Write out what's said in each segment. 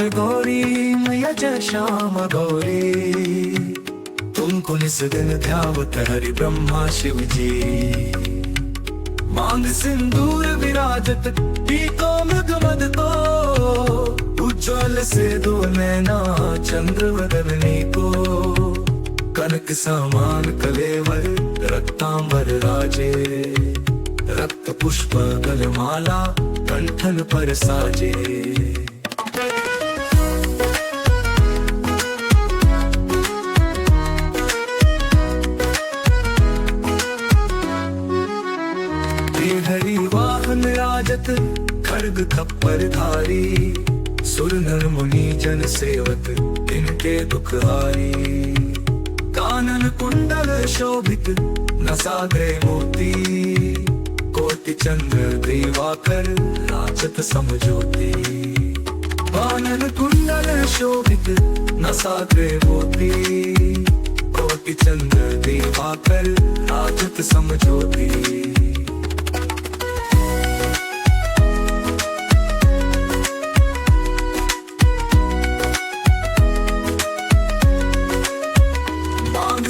गौरी मैया जय श्याम गौरी, तुमको निस दिन ध्यावत हरि ब्रह्मा शिव जी। मांग सिंदूर विराजत पीतो मृग मद को, उज्ज्वल से दो नैना चंद्र वदनी को। कनक समान कलेवर रक्तांबर राजे, रक्त पुष्प गलमाला कंठन पर साजे। हरि वाहन राजत खड्ग खप्पर धारी, सुर नर मुनि जन सेवक इनके दुख हारी। कानन कुंडल शोभित नसाग्रे मोती, कोटि चंद्र दिवाकर राजत समज्योति। कानन कुंडल शोभित नसाग्रे मोती, कोटि चंद्र दिवाकर राजत समज्योति।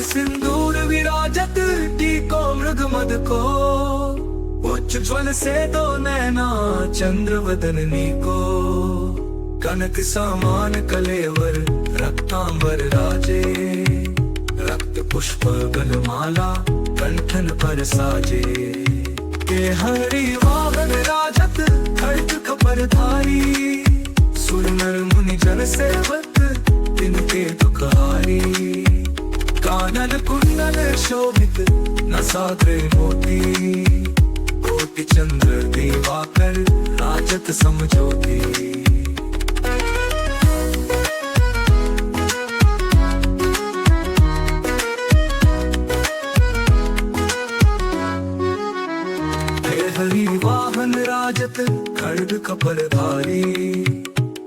सिंदूर विराजत टीको मृग मद को, उज्ज्वल से दो नैना चंद्र वदनी को। कनक समान कलेवर रक्तांबर राजे, रक्त पुष्प गलमाला कंठन पर साजे। के हरि वाहन राजत खड्ग खपर धारी, सुर नर मुनि जन सेवक तिनके दुख हारी। कानन कुंडल शोभित नसाग्रे मोती, कोटि चंद्र दिवाकर राजत समज्योति। हरि वाहन राजत खड्ग कपर धारी,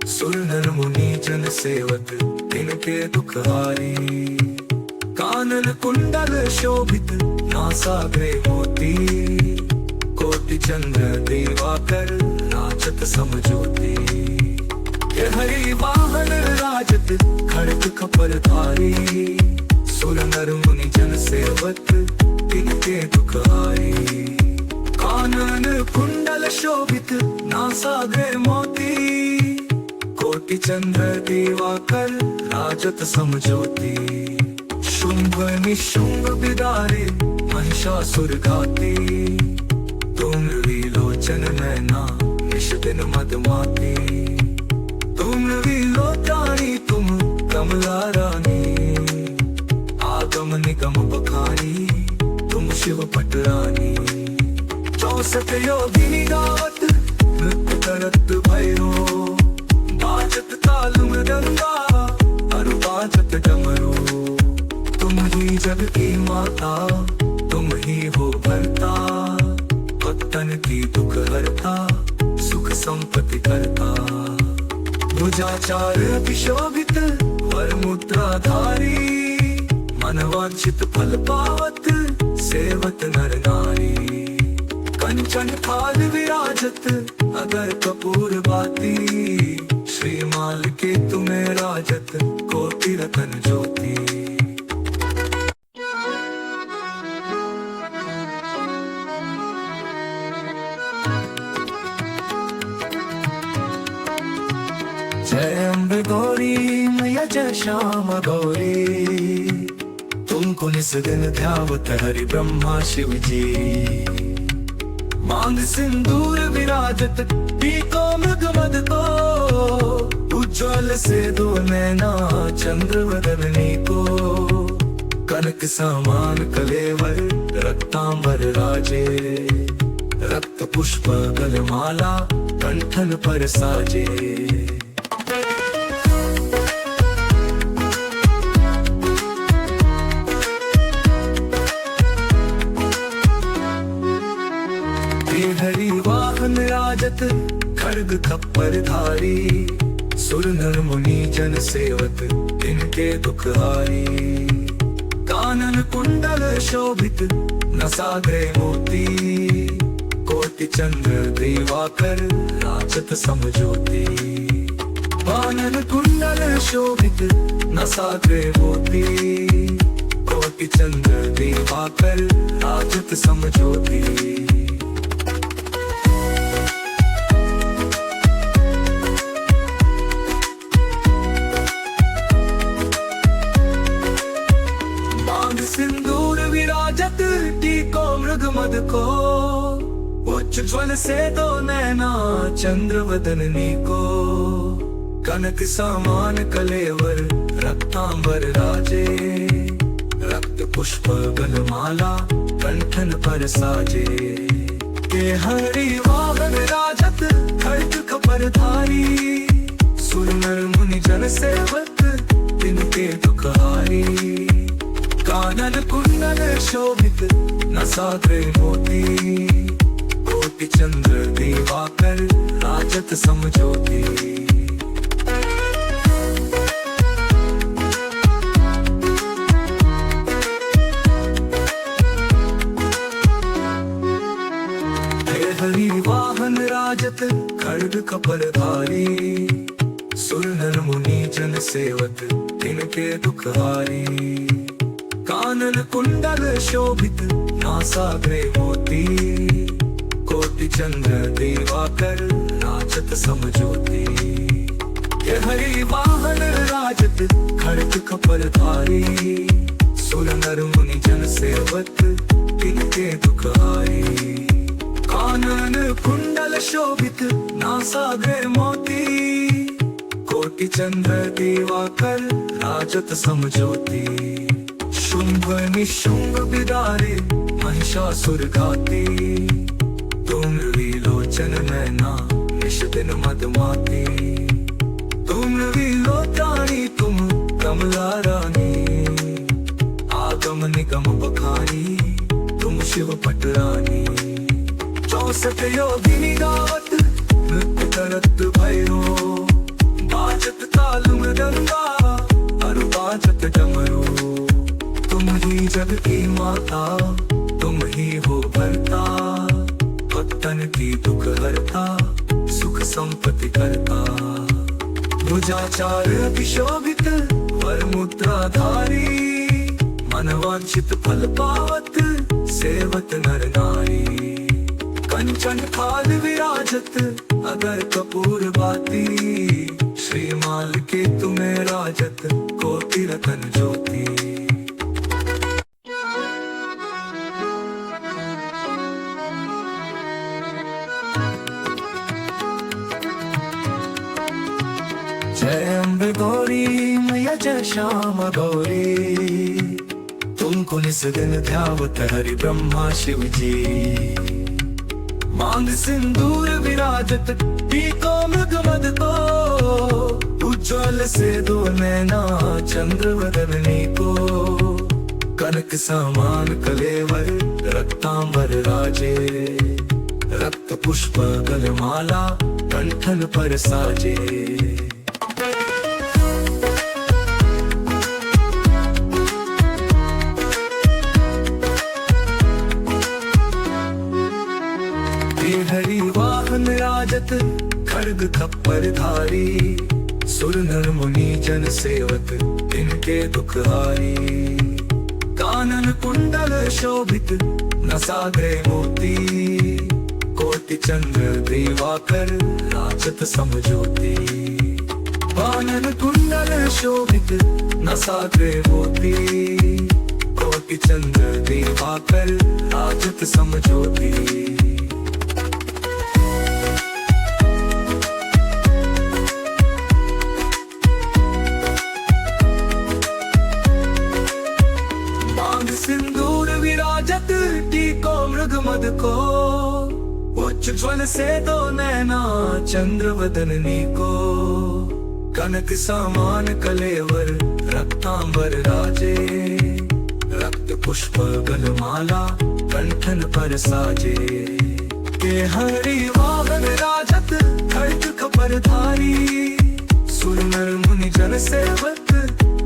सुर नर मुनि जन सेवक तिनके दुख हारी। कानन कुंडल शोभित नासाग्रे मोती, कोटि चंद्र दिवाकर राजत समज्योति। हरि वाहन राजत खड्ग खपर धारी, सुर नर मुनि जन सेवक तिनके दुख हारी। कानन कुंडल शोभित नासाग्रे मोती, कोटि चंद्र दिवाकर राजत समज्योति। शुंभ निशुंभ बिदारे महिषासुर घाती, तुम विलोचन नैना निश दिन मदमाती। तुम विलोचानी तुम कमला रानी, आगम निगम बखानी तुम शिव पटरानी। 64 योगिनी गावत नृत्य करत भैरो, बाजत ताल मृदंगा अरु बाजत डमरू। तुम ही जग की माता, तुम ही हो भरता, भक्तन की दुख हरता, सुख संपत्ति करता। भुजाचार अभिशोभित वर मुद्राधारी, मनवांछित फल पावत सेवत नर नारी। कंचन थाल विराजत अगर कपूर बाती, श्रीमाल के तुम्हें राजत कोटि रतन ज्योति। जय अम्बे गौरी मैया जय श्याम गौरी, तुमको निस दिन ध्यावत हरि ब्रह्मा शिव जी। मांग सिंदूर विराजत पीतो मृग मद को, उज्ज्वल से दो नैना चंद्र वदनी को। कनक समान कलेवर रक्तांबर राजे, रक्त पुष्प गलमाला कंठन पर साजे। हरि वाहन राजत खड्ग खप्पर धारी, सुर नर मुनि जन सेवक इनके दुख हारी। कानन कुंडल शोभित नसाग्रे मोती, कोटि चंद्र दिवाकर राजत समज्योति। कानन कुंडल शोभित नासाग्रे मोती कोटि चंद्र दिवाकर राजत समज्योति सिंदूर विराजत टीको मृग मद को उच्च ज्वल से दो नैना चंद्र वदननी को कनक समान कलेवर रक्तांबर राजे रक्त पुष्प गलमाला कंठन पर साजे के हरि वाहन राजत खड्ग कपर धारी सुर नर मुनि जन सेवक तिनके दुखहारी कानन कुंडल शोभित नासाग्रे मोती कोटि चंद्र दिवाकर राजत समज्योति हरि वाहन राजत खड्ग कपर धारी सुर नर मुनि जन सेवक तिनके दुखहारी कानन कुंडल शोभित नासाग्रे मोती कोटि चंद्र दिवाकर राजत समज्योति ये हरि वाहन राजत खड्ग कपर धारी सुर नर मुनि जन सेवक तिनके दुखहारी कानन कुंडल शोभित नासाग्रे मोती कोटि चंद्र दिवाकर राजत समज्योति शुंभ निशुंभ बिदारे महिषासुर घाती तुम विलोचन नैना निश दिन मदमाती तुम विलोचानी तुम कमला रानी आगम निगम बखानी तुम शिव पटरानी 64 योगिनी गावत नृत्य करत भैरो बाजत ताल मृदंगा अरु बाजत डमरू तुम ही जग की माता तुम ही हो भरता भक्तन की दुख हरता सुख संपत्ति करता भुजाचार अतिशोभित वर मुद्राधारी मनवांछित फल पावत सेवत नर नारी कंचन थाल विराजत अगर कपूर बाती श्रीमाल के तुम्हें राजत कोटि रतन ज्योति जय अम्बे गौरी मैया जय श्यामा गौरी तुमको निस दिन ध्यावत हरि ब्रह्मा शिव जी मांग सिंदूर विराजत टीको मृग मद को उज्ज्वल से दो नैना चंद्र वदननी को कनक समान कलेवर रक्तांबर राजे रक्त पुष्प गलमाला कंठन पर साजे हरि वाहन राजत खड्ग खप्पर धारी सुर नर मुनि जन सेवक इनके दुखहारी कानन कुंडल शोभित नासाग्रे मोती कोटि चंद्र दिवाकर राजत समज्योति कानन कुंडल शोभित नासाग्रे मोती कोटि चंद्र दिवाकर राजत समज्योति सिंदूर विराजत टीको मृग मद को उच्च ज्वल से दो नैना चंद्र वदननी को कनक समान कलेवर रक्तांबर राजे रक्त पुष्प गलमाला कंठन पर साजे के हरि वाहन राजत खड्ग कपर धारी सुर नर मुनि जन सेवक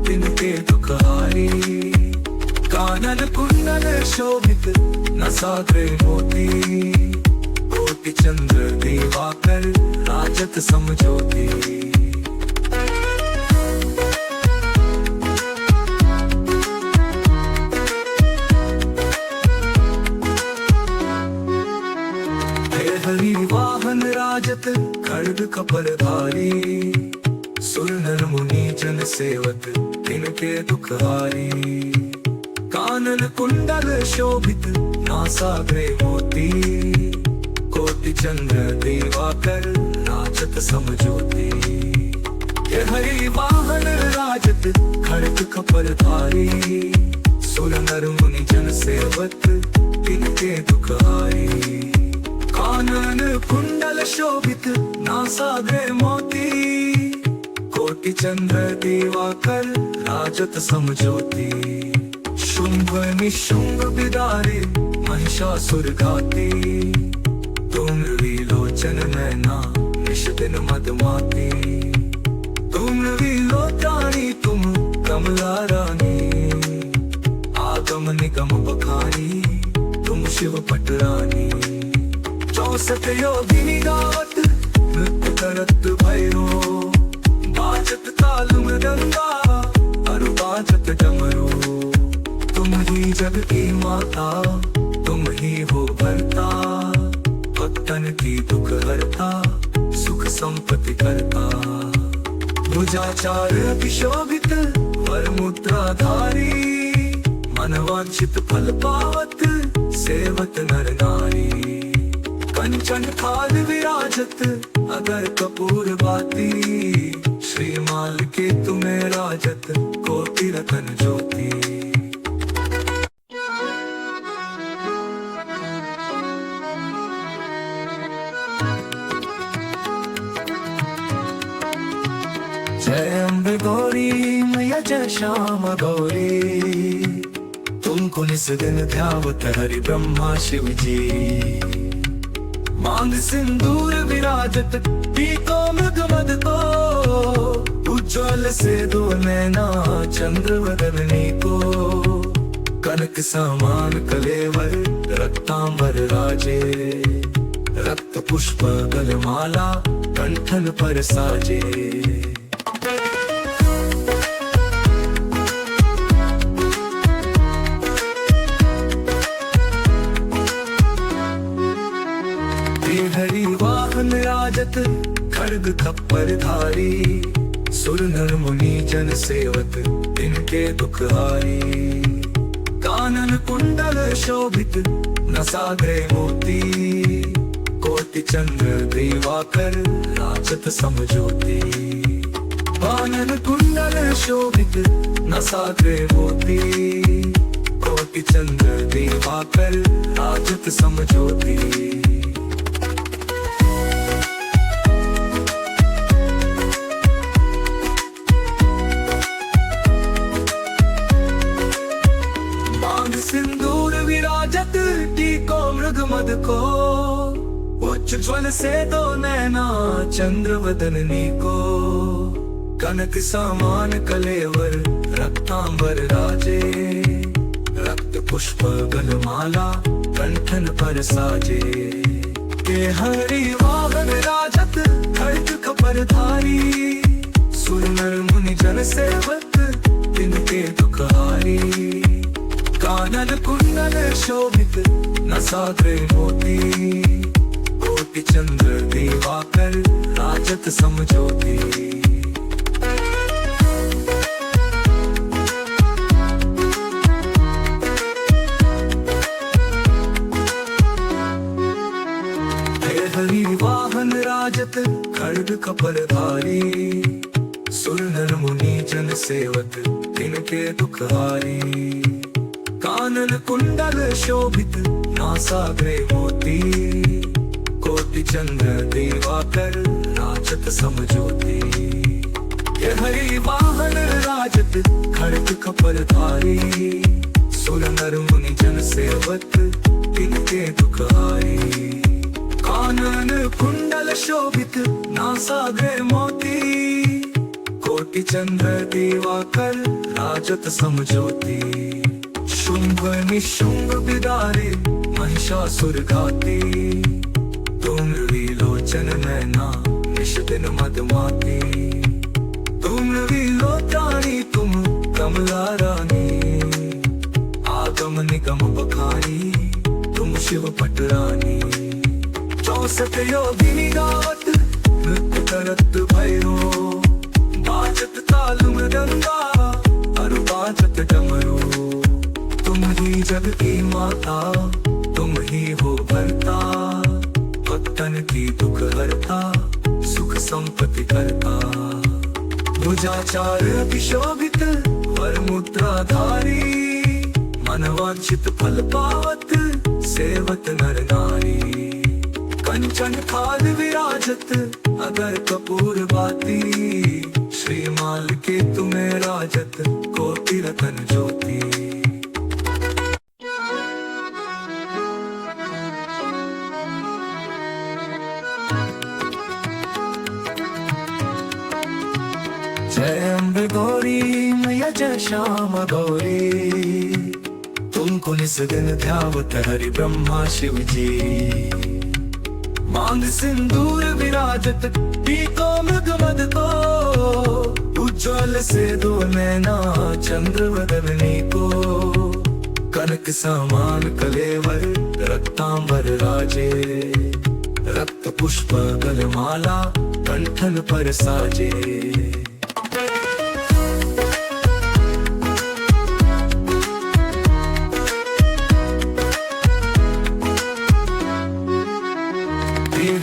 तिनके दुखहारी कानन कुंडल शोभित नासाग्रे मोती कोटि चंद्र दिवाकर राजत समज्योति विराजत खड्ग कपरधारी, सुर नर मुनि जन सेवक तिनके दुखहारी। कानन कुंडल शोभित नासाग्रे मोती, कोटि चंद्र दिवाकर नाचत समज्योति। ये हरि वाहन राजत खड्ग कपरधारी, सुर नर मुनि जन सेवक तिनके दुखहारी। कानन कुंडल शोभित नासाग्रे मोती, कोटि चंद्र दिवाकर राजत समज्योति। शुंभ निशुंभ बिदारे महिषासुर घाती, तुम विलोचन नैना निश दिन मदमाती। तुम विलोचनी तुम कमला रानी, आगम निगम बखानी तुम शिव पटरानी। 64 योगिनी गावत नृत्य करत भैरो, बाजत ताल मृदंगा अरु बाजत डमरू। तुम ही जग की माता तुम ही हो भरता, भक्तन की दुख हरता सुख संपत्ति करता। भुजाचार अभिशोभित वर मुद्राधारी, मनवांछित फल पावत सेवत नर नारी। कंचन थाल विराजत अगर कपूर बाती, श्रीमाल के तुम्हें राजत कोटि रतन ज्योति। जय अम्बे गौरी मैया जय श्यामा गौरी, तुमको निस दिन ध्यावत हरि ब्रह्मा शिव जी। मांग सिंदूर विराजत पीतो मृग मद को, उज्ज्वल से दो नैना चंद्र वदनी को। कनक समान कलेवर रक्तांबर राजे, रक्त पुष्प गलमाला कंठन पर साजे। हरि वाहन राजत खड्ग कपरधारी, सुर नर मुनि जन सेवक तिनके दुखहारी। कानन कुंडल शोभित नसाग्रे मोती, कोटि चंद्र दिवाकर राजत समज्योति। कानन कुंडल शोभित नसाग्रे मोती, कोटि चंद्र दिवाकर राजत समज्योति। सिंदूर विराजत टीको मृग मद को, उज्ज्वल से दो नैना चंद्र वदनी को। कनक समान कलेवर रक्तांबर राजे, रक्त पुष्प गलमाला कंठन पर साजे। ये हरि वाहन राजत खड्ग कपरधारी, सुर नर मुनि जन सेवक तिनके दुखहारी। कानन कुंडल शोभित नसाग्रे मोती, कोटि चंद्र दिवाकर राजत समज्योति। हरि वाहन राजत खड्ग कपरधारी, सुर नर मुनि जन सेवक तिनके दुखहारी। कानन कुंडल शोभित नासाग्रे मोती, कोटि चंद्र दिवाकर राजत समज्योति। ये हरि वाहन राजत खड्ग कपरधारी, सुर नर मुनि जन सेवक तिनके दुखहारी। कानन कुंडल शोभित नासाग्रे मोती, कोटि चंद्र दिवाकर राजत समज्योति। शुंभ निशुंभ बिदारे महिषासुर घाती, तुम विलोचन नैना निश दिन मदमाती। तुम विलोचनी तुम कमला रानी, आगम निगम बखानी तुम शिव पटरानी। चौसष्ट योगिनी गावत नृत्य करत भैरो बाजत ताल मृदंगा अरु बाजत डमरू तुम ही जग की माता तुम ही हो भरता भक्तन की दुख हरता सुख संपत्ति करता भुजाचार अभिशोभित वर मुद्राधारी मनवांछित फल पावत सेवत नर नारी कंचन थाल विराजत अगर कपूर बाती श्रीमाल के तुम्हें राजत कोटि रतन ज्योति जय अम्बे गौरी मैया जय श्यामा गौरी तुमको निस दिन ध्यावत हरि ब्रह्मा शिव जी मांग सिंदूर विराजत टीको मृग मद को उज्ज्वल से दो नैना चंद्र वदनी को कनक समान कलेवर रक्तांबर राजे रक्त पुष्प गलमाला कंठन पर साजे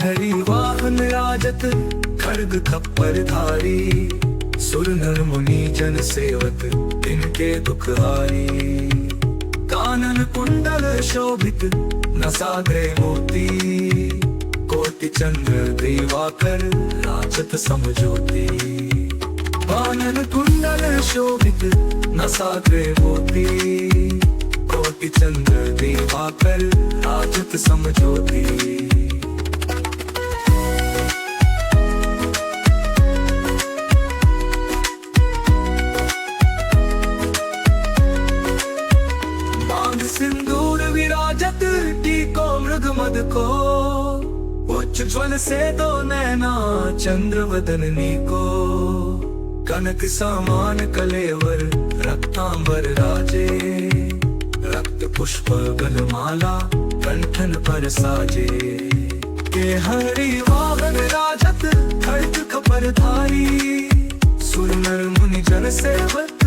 हरि वाहन राजत खड्ग खप्पर धारी सुर नर मुनि जन सेवक इनके दुख हारी कानन कुंडल शोभित नसाग्रे मोती कोटि चंद्र दिवाकर राजत समज्योति कानन कुंडल शोभित नसाग्रे मोती कोटि चंद्र दिवाकर राजत समज्योति सिंदूर विराजत टीको मृग मद को उज्ज्वल से दो नैना चंद्र वदनी को कनक समान कलेवर रक्तांबर राजे रक्त पुष्प गलमाला कंठन पर साजे के हरि वाहन राजत खड्ग खपर धारी सुर नर मुनि जन सेवक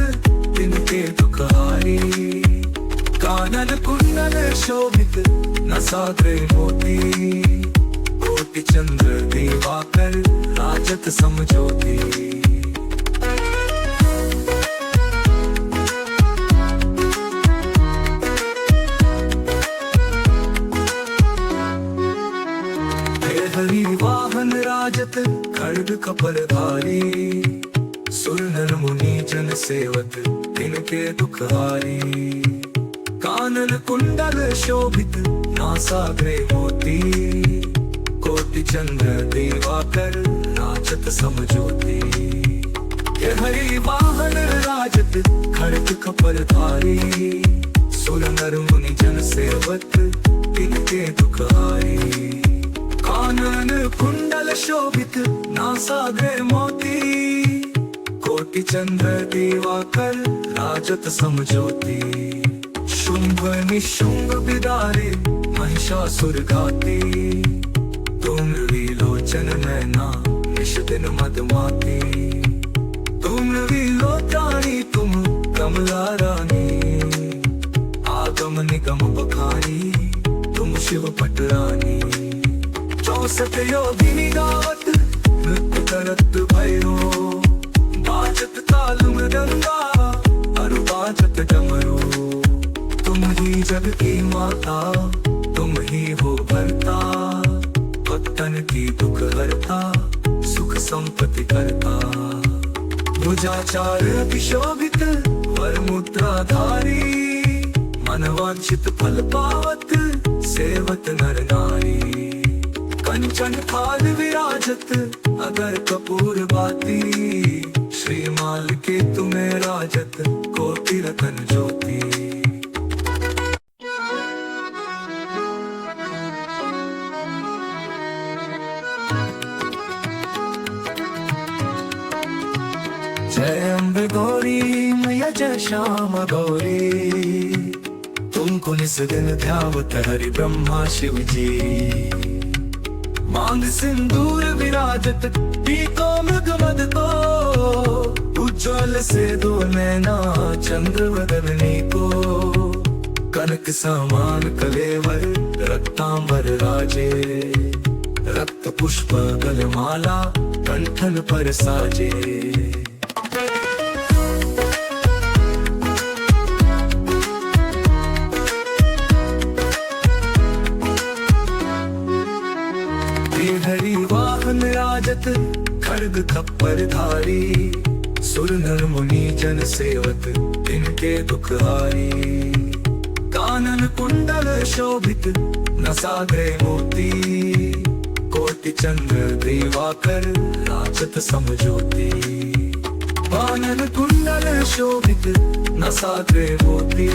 तिनके दुख हारी कानन कुंडल शोभित नसाग्रे मोती कोटि चंद्र दिवाकर राजत समज्योति हरि वाहन राजत खड्ग कपर धारी सुर नर मुनि जन सेवक तिनके दुख हारी कानन कुंडल शोभित नासाग्रे मोती कोटि चंद्र दिवाकर राजत समज्योति ये हरि वाहन राजत खड्ग खपर धारी सुर नर मुनि जन सेवक तिनके दुख हारी कानन कुंडल शोभित नासाग्रे मोती कोटि चंद्र दिवाकर राजत समज्योति शुंभ निशुंभ बिदारे महिषासुर घाती तुम विलोचन नैना निश दिन मदमाती तुम विलोचानी तुम कमला रानी आगम निगम बखानी तुम शिव पटरानी चौसष्ट योगिनी गावत नृत्य करत भैरो बाजत ताल मृदंगा अरु बाजत डमरू तुम ही जग की माता तुम ही हो भरता भक्तन की दुख हरता सुख संपत्ति करता भुजाचार अभिशोभित वर मुद्राधारी मनवांछित फल पावत सेवत नर नारी कंचन थाल विराजत अगर कपूर बाती श्रीमाल के तुम्हें राजत कोटि रतन ज्योति जय अम्बे गौरी मैया जय श्यामा गौरी तुमको निस दिन ध्यावत हरि ब्रह्मा शिव जी मांग सिंदूर विराजत टीको मृगमद को, उज्ज्वल से दो नैना चंद्र वदनी को, कनक समान कलेवर रक्तांबर राजे, रक्त पुष्प गलमाला कंठन पर साजे। हरि वाहन राजत खड्ग खप्पर धारी, सुर नर मुनि जन सेवक इनके दुख हारी, कानन कुंडल शोभित नसाग्रे मोती, कोटि चंद्र दिवाकर राजत समज्योति, कानन कुंडल शोभित नसाग्रे मोती,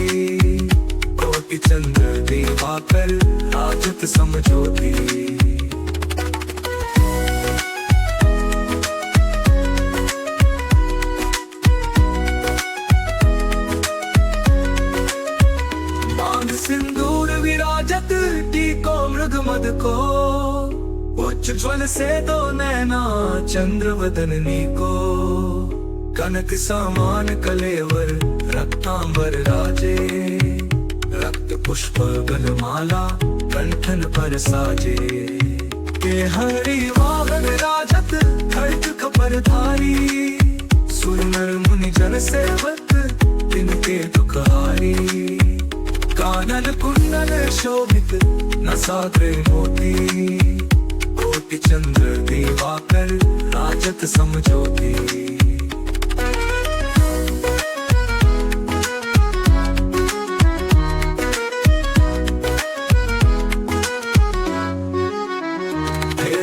कोटि चंद्र दिवाकर राजत समज्योति। सिंदूर विराजत टीको मृगमद को, उज्ज्वल से दो नैना चंद्र वदनी को, कनक समान कलेवर रक्तांबर राजे, रक्त पुष्प गलमाला कंठन पर साजे। के हरि वाहन राजत खड्ग खप्पर धारी, सुर नर मुनि जन सेवक इनके दुख हारी, कानन कुंडल शोभित नसाग्रे मोती, कोटि चंद्र दिवाकर राजत समज्योति।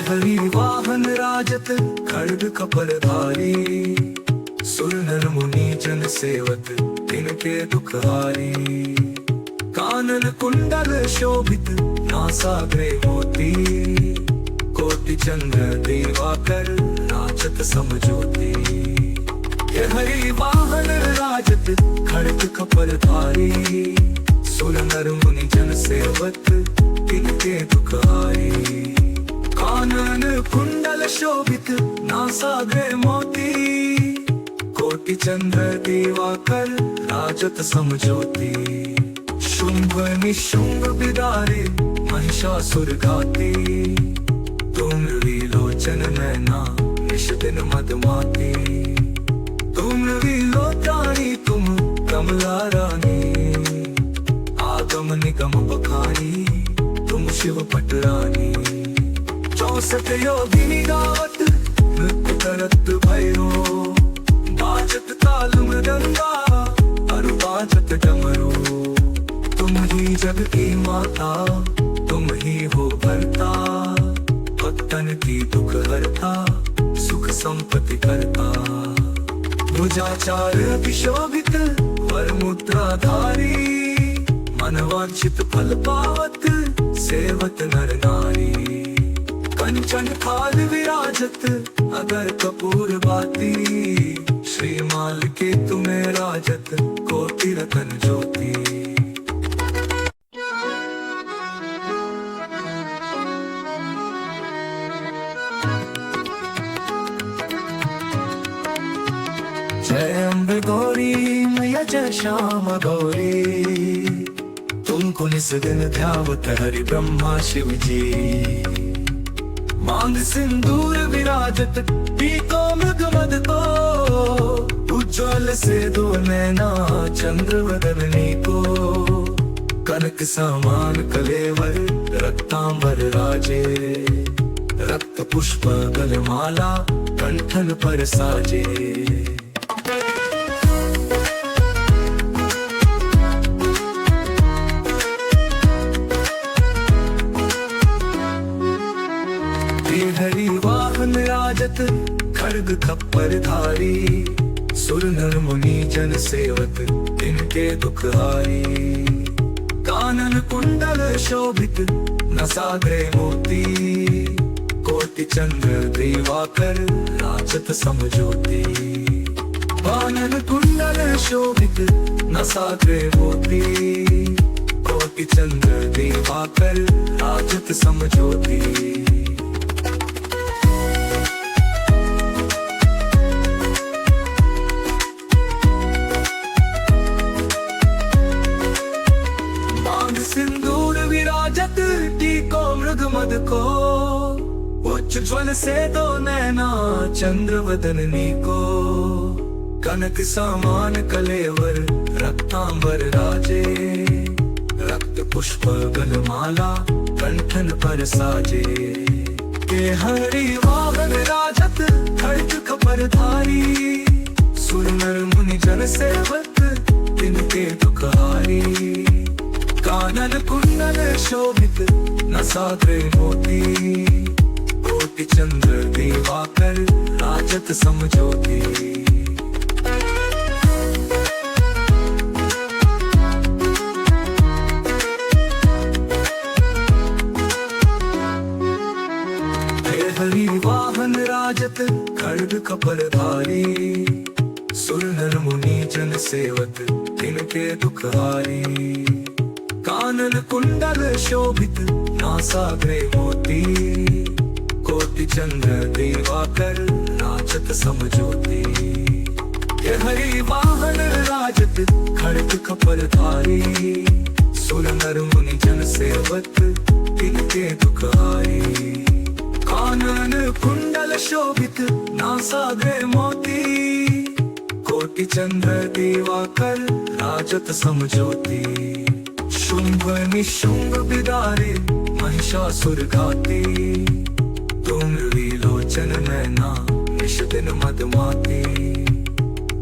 हरि वाहन राजत खड्ग खप्पर धारी, सुर नर मुनि जन सेवक इनके दुख हारी, कानन कुंडल शोभित नासाग्रे मोती, कोटि चंद्र दिवाकर राजत समज्योति। ये हरि वाहन राजत खड्ग खप्पर धारी, सुर नर मुनि जन सेवक इनके दुख हारी, कानन कुंडल शोभित नासाग्रे मोती, कोटि चंद्र दिवाकर राजत समज्योति। शुंभ निशुंभ बिदारे महिषासुर घाती, तुम विलोचन नैना निश दिन मदमाती, तुम विलोचनी तुम कमला रानी, आगम निगम बखानी तुम शिव पटरानी, 64 योगिनी गावत नृत्य करत भैरो, बाजत ताल मृदंगा अरु बाजत डमरू, तुम ही जग की माता तुम ही हो भरता, भक्तन की दुख हरता सुख संपत्ति करता, भुजाचार अभिशोभित वर मुद्राधारी, मनवांछित फल पावत सेवत नर नारी, कंचन थाल विराजत अगर कपूर बाती, श्रीमाल के तुम्हें राजत कोटि रतन ज्योति। जय अम्बे गौरी मैया जय श्यामा गौरी, तुमको निस दिन ध्यावत हरि ब्रह्मा शिव जी, मांग सिंदूर विराजत टीको मृगमद को, उज्ज्वल से दो नैना चंद्र वदनी को, कनक समान कलेवर रक्तांबर राजे, रक्त पुष्प गलमाला कंठन पर साजे। हरि वाहन राजत खड्ग खप्पर धारी, सुर नर मुनि जन सेवक इनके दुख हारी, कानन कुंडल शोभित नसाग्रे मोती, कोटि चंद्र दिवाकर राजत समज्योति, कानन कुंडल शोभित नसाग्रे मोती, कोटि चंद्र दिवाकर राजत समज्योति। मृग मद को, उज्ज्वल से दो नैना चंद्र वदननी को, कनक समान कलेवर रक्तांबर राजे, रक्त पुष्प गलमाला कंठन पर साजे। के हरि वाहन राजत खड्ग कपरधारी, सुर नर मुनि जन सेवक तिनके दुखहारी। कानन कुंडल शोभित नसाग्रे मोती, कोटि चंद्र दिवाकर राजत समज्योति। हरि वाहन राजत खड्ग कपरधारी, सुर नर मुनि जन सेवक तिनके दुखहारी। कानन कुंडल शोभित नासाग्रे मोती, कोटि चंद्र दिवाकर राजत समज्योति। ये हरि वाहन राजत खड्ग कपरधारी, सुर नर मुनि जन सेवक तिनके दुखहारी। कानन कुंडल शोभित नासाग्रे मोती, कोटि चंद्र दिवाकर राजत समज्योति। शुंभ निशुंभ बिदारे महिषासुर घाती, तुम विलोचन नैना निश दिन मदमाती।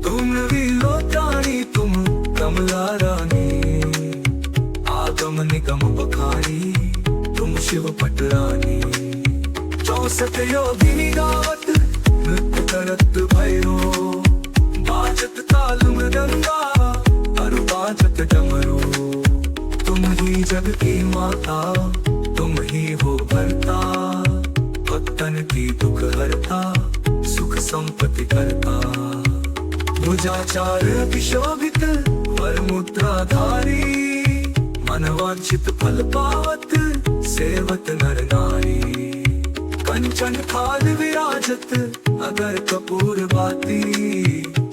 तुम विलोचानी तुम कमला रानी, आगम निगम बखारी तुम शिव पटरानी। 64 योगिनी गावत नृत्य करत भैरो, बाजत ताल मृदंगा अरु बाजत डमरू। तुम ही जग की माता तुम ही हो भरता, भक्तन की दुख हरता सुख संपत्ति करता। भुजाचार विशोभित वर मुद्राधारी, मनवांछित फल पावत सेवत नर नारी। कंचन थाल विराजत अगर कपूर बाती,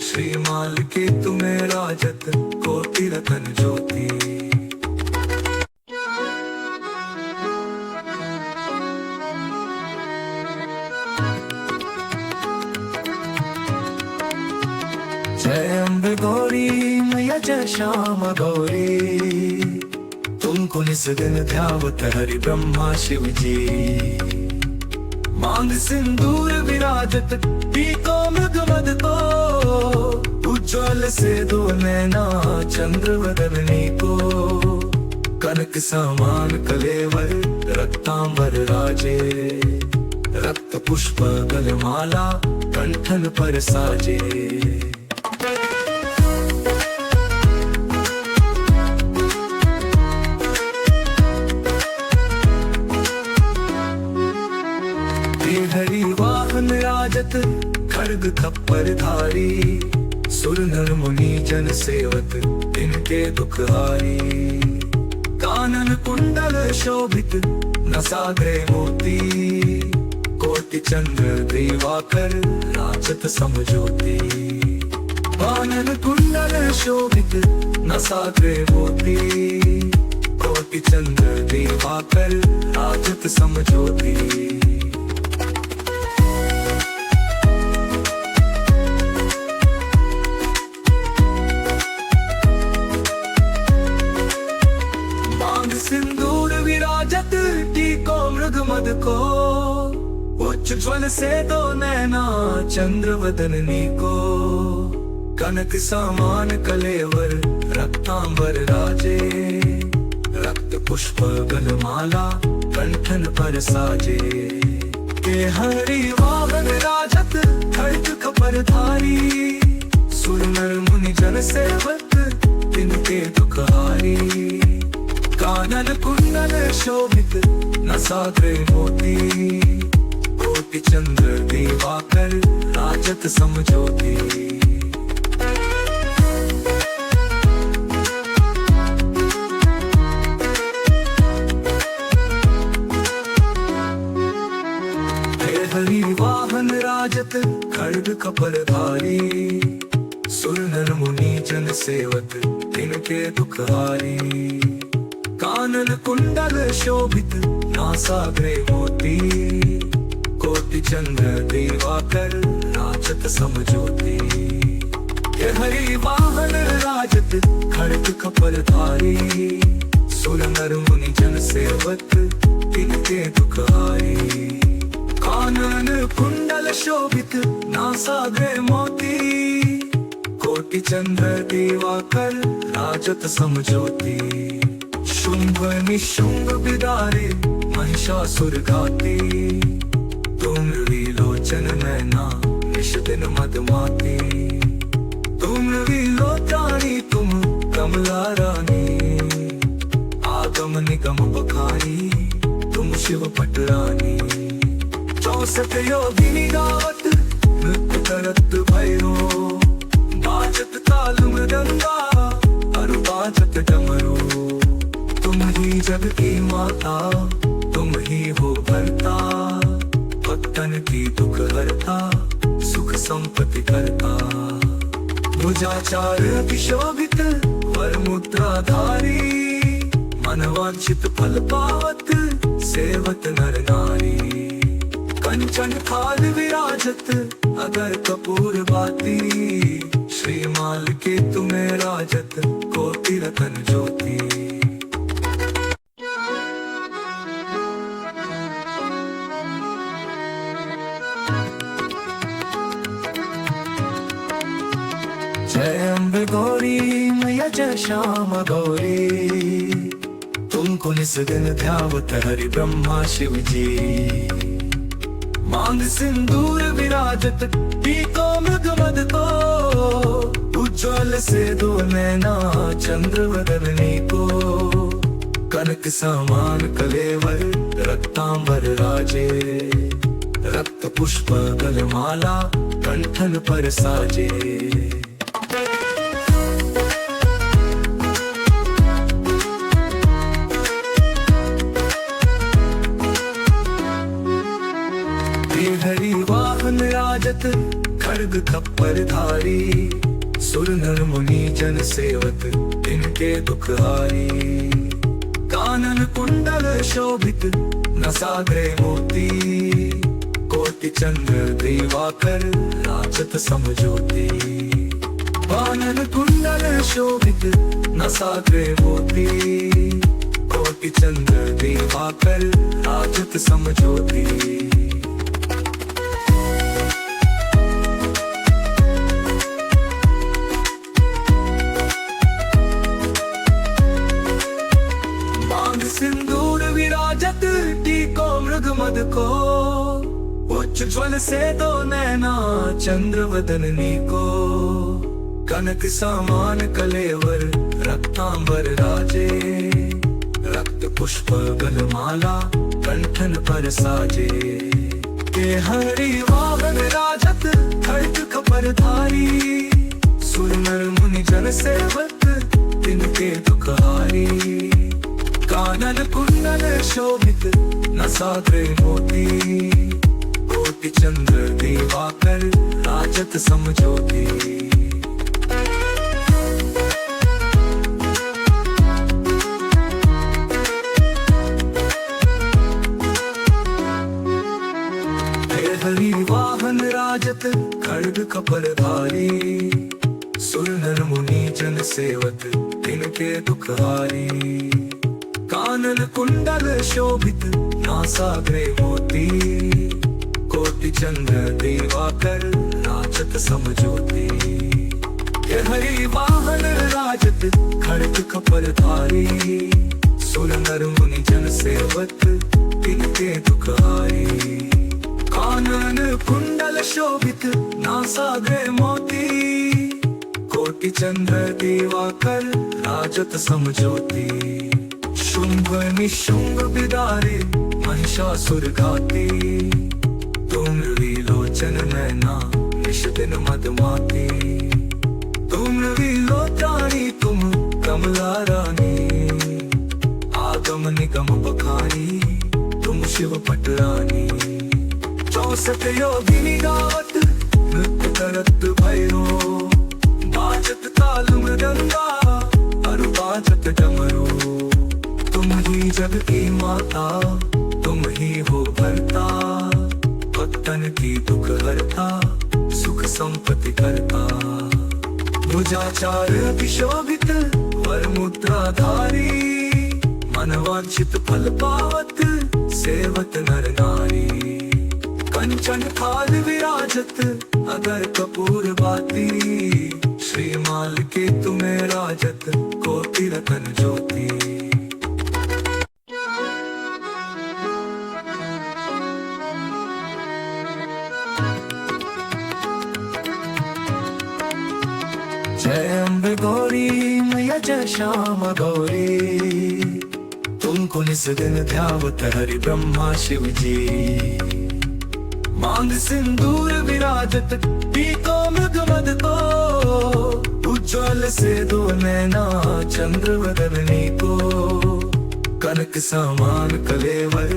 श्रीमाल के तुम्हें राजत कोटि रतन ज्योति। जय अम्बे गौरी मैया जय श्याम गौरी, तुमको निस दिन ध्यावत हरि ब्रह्मा शिव जी। मांग सिंदूर विराजत पीतो मृग मद को, उज्ज्वल से दो नैना चंद्र वदननी को, कनक समान कलेवर रक्तांबर राजे, रक्त पुष्प गलमाला कंठन पर साजे। हरि वाहन राजत खड्ग कपरधारी, सुर नर मुनि जन सेवक तिनके दुखहारी। कानन कुंडल शोभित नसाग्रे मोती, कोटि चंद्र दिवाकर राजत समज्योति। कानन कुंडल शोभित नसाग्रे मोती, कोटि चंद्र दिवाकर राजत समज्योति। सिंदूर विराजत टीको मृग मद को, उज्ज्वल से दो नैना चंद्र वदननी को, कनक समान कलेवर रक्तांबर राजे, रक्त पुष्प गलमाला कंठन पर साजे। के हरि वाहन राजत खड्ग कपरधारी, सुर नर मुनि जन सेवक तिनके दुखहारी। कानन कुंडल शोभित नसाग्रे मोती, कोटि चंद्र दिवाकर राजत समज्योति। हरि वाहन राजत खड्ग कपरधारी, सुर नर मुनि जन सेवक तिनके दुखहारी। कानन कानन कुंडल शोभित नासाग्रे मोती कोटि चंद्र दिवाकर नाचत समज्योति ये हरि वाहन राजत खड़ग कपर धारी सुर नर मुनि जन सेवक तिनके दुख हारी कानन कुंडल शोभित नासाग्रे मोती कोटि चंद्र दिवाकर राजत समज्योति शुंभ निशुंभ बिदारे महिषासुर घाती तुम विलोचन नैना निश दिन मदमाती तुम विलोचानी तुम कमला रानी आगम निगम बखानी तुम शिव पटरानी 64 योगिनी गावत नृत्य करत भैरो बाजत ताल मृदंगा अरु बाजत डमरू तुम ही जग की माता तुम ही हो भरता भक्तन की दुख हरता सुख संपत्ति करता भुजाचार अतिशोभित वर मुद्राधारी मनवांछित फल पावत सेवत नर नारी कंचन थाल विराजत अगर कपूर बाती श्रीमाल के तुम्हें राजत कोटि रतन ज्योति जय अम्बे गौरी मैया जय श्याम गौरी तुमको निस दिन ध्यावत हरि ब्रह्मा शिव जी मांग सिंदूर विराजत पीतो मृग मद को उज्ज्वल से दो नैना चंद्र वदनी को कनक समान कलेवर रक्तांबर राजे रक्त पुष्प गलमाला कंठन पर साजे हरि वाहन राजत खड़ग खप्पर धारी सुर नर मुनि जन सेवक इनके दुख हारी कानन कुंडल शोभित नसाग्रे मोती कोटि चंद्र दिवाकर राजत समज्योति कानन कुंडल शोभित नसाग्रे मोती कोटि चंद्र दिवाकर राजत समज्योति सिंदूर विराजत टीको मृग मद को उज्ज्वल से दो नैना चंद्र वदनी को कनक समान कलेवर रक्तांबर राजे रक्त पुष्प गलमाला कंठन पर साजे ये हरि वाहन राजत खड़ग कपर धारी सुर नर मुनि जन सेवक तिनके दुख हारी कानन कुंडल शोभित नसाग्रे मोती कोटि चंद्र दिवाकर राजत समज्योति हरि वाहन राजत खड़ग कपर धारी सुर नर मुनि जन सेवक तिनके दुख हारी कानन कुंडल शोभित नासाग्रे मोती कोटि चंद्र दिवाकर राजत समज्योति ये हरि वाहन राजत खड़ग कपर धारी सुर नर मुनि जन सेवक तिनके दुख हारी कानन कुंडल शोभित नासाग्रे मोती कोटि चंद्र दिवाकर राजत समज्योति शुंभ निशुंभ बिदारे महिषासुर घाती तुम विलोचन नैना निश दिन मदमाती तुम विलोचानी तुम कमला रानी आगम निगम बखानी तुम शिव पटरानी 64 योगिनी गावत नृत्य करत भैरो बाजत ताल मृदंगा अरु बाजत डमरू तुम ही जग की माता, तुम ही हो भरता, भक्तन की दुख हरता, सुख संपत्ति करता। भुजाचार अभिशोभित वर मुद्राधारी, मनवांछित फल पावत सेवत नर नारी। कंचन थाल विराजत अगर कपूर बाती, श्रीमाल के तुम्हें राजत कोटि रतन ज्योति। जय अम्बे गौरी मैया जय श्यामा गौरी, तुमको निस दिन ध्यावत हरि ब्रह्मा शिव जी। मांग सिंदूर विराजत पीतो मृग मद को, उज्ज्वल से दो नैना चंद्र वदनी को। कनक समान कलेवर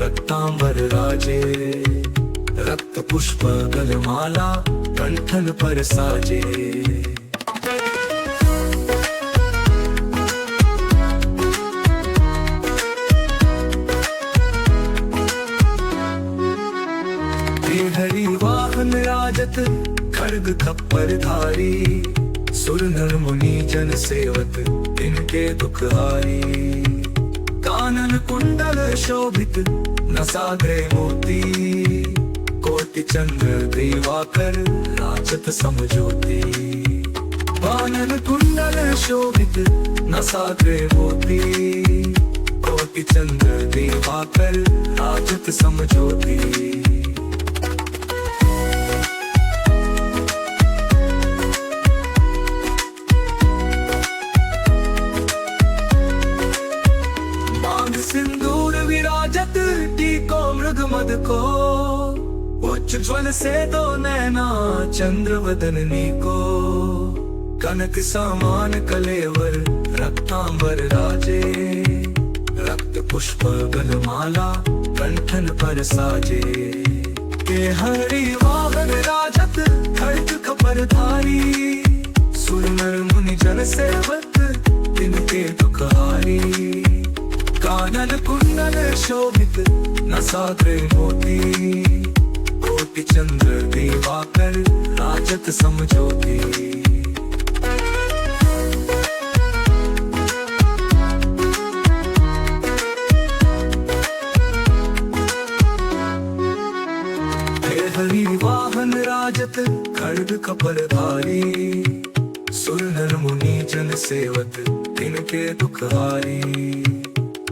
रक्तांबर राजे, रक्त पुष्प गलमाला कंठन पर साजे। हरि वाहन राजत खड्ग खप्पर धारी, सुर नर मुनि जन सेवक इनके दुख हारी। कानन कुंडल शोभित नसाग्रे मोती, कोटि चंद्र दिवाकर राजत समज्योति। कानन कुंडल शोभित नसाग्रे मोती, कोटि चंद्र दिवाकर राजत समज्योति। सिंदूर विराजत टीको मृग मद को, उज्ज्वल से दो नैना चंद्र वदनी को। कनक समान कलेवर रक्तांबर राजे, रक्त पुष्प गलमाला कंठन पर साजे। के हरि वाहन राजत खड्ग खपर धारी, सुर नर मुनि जन सेवक इनके दुख हारी। कानन कुंडल शोभित नसाग्रे मोती, कोटि चंद्र दिवाकर राजत समज्योति। हरि वाहन राजत खड्ग कपर धारी, सुर नर मुनि जन सेवक इनके दुख हारी।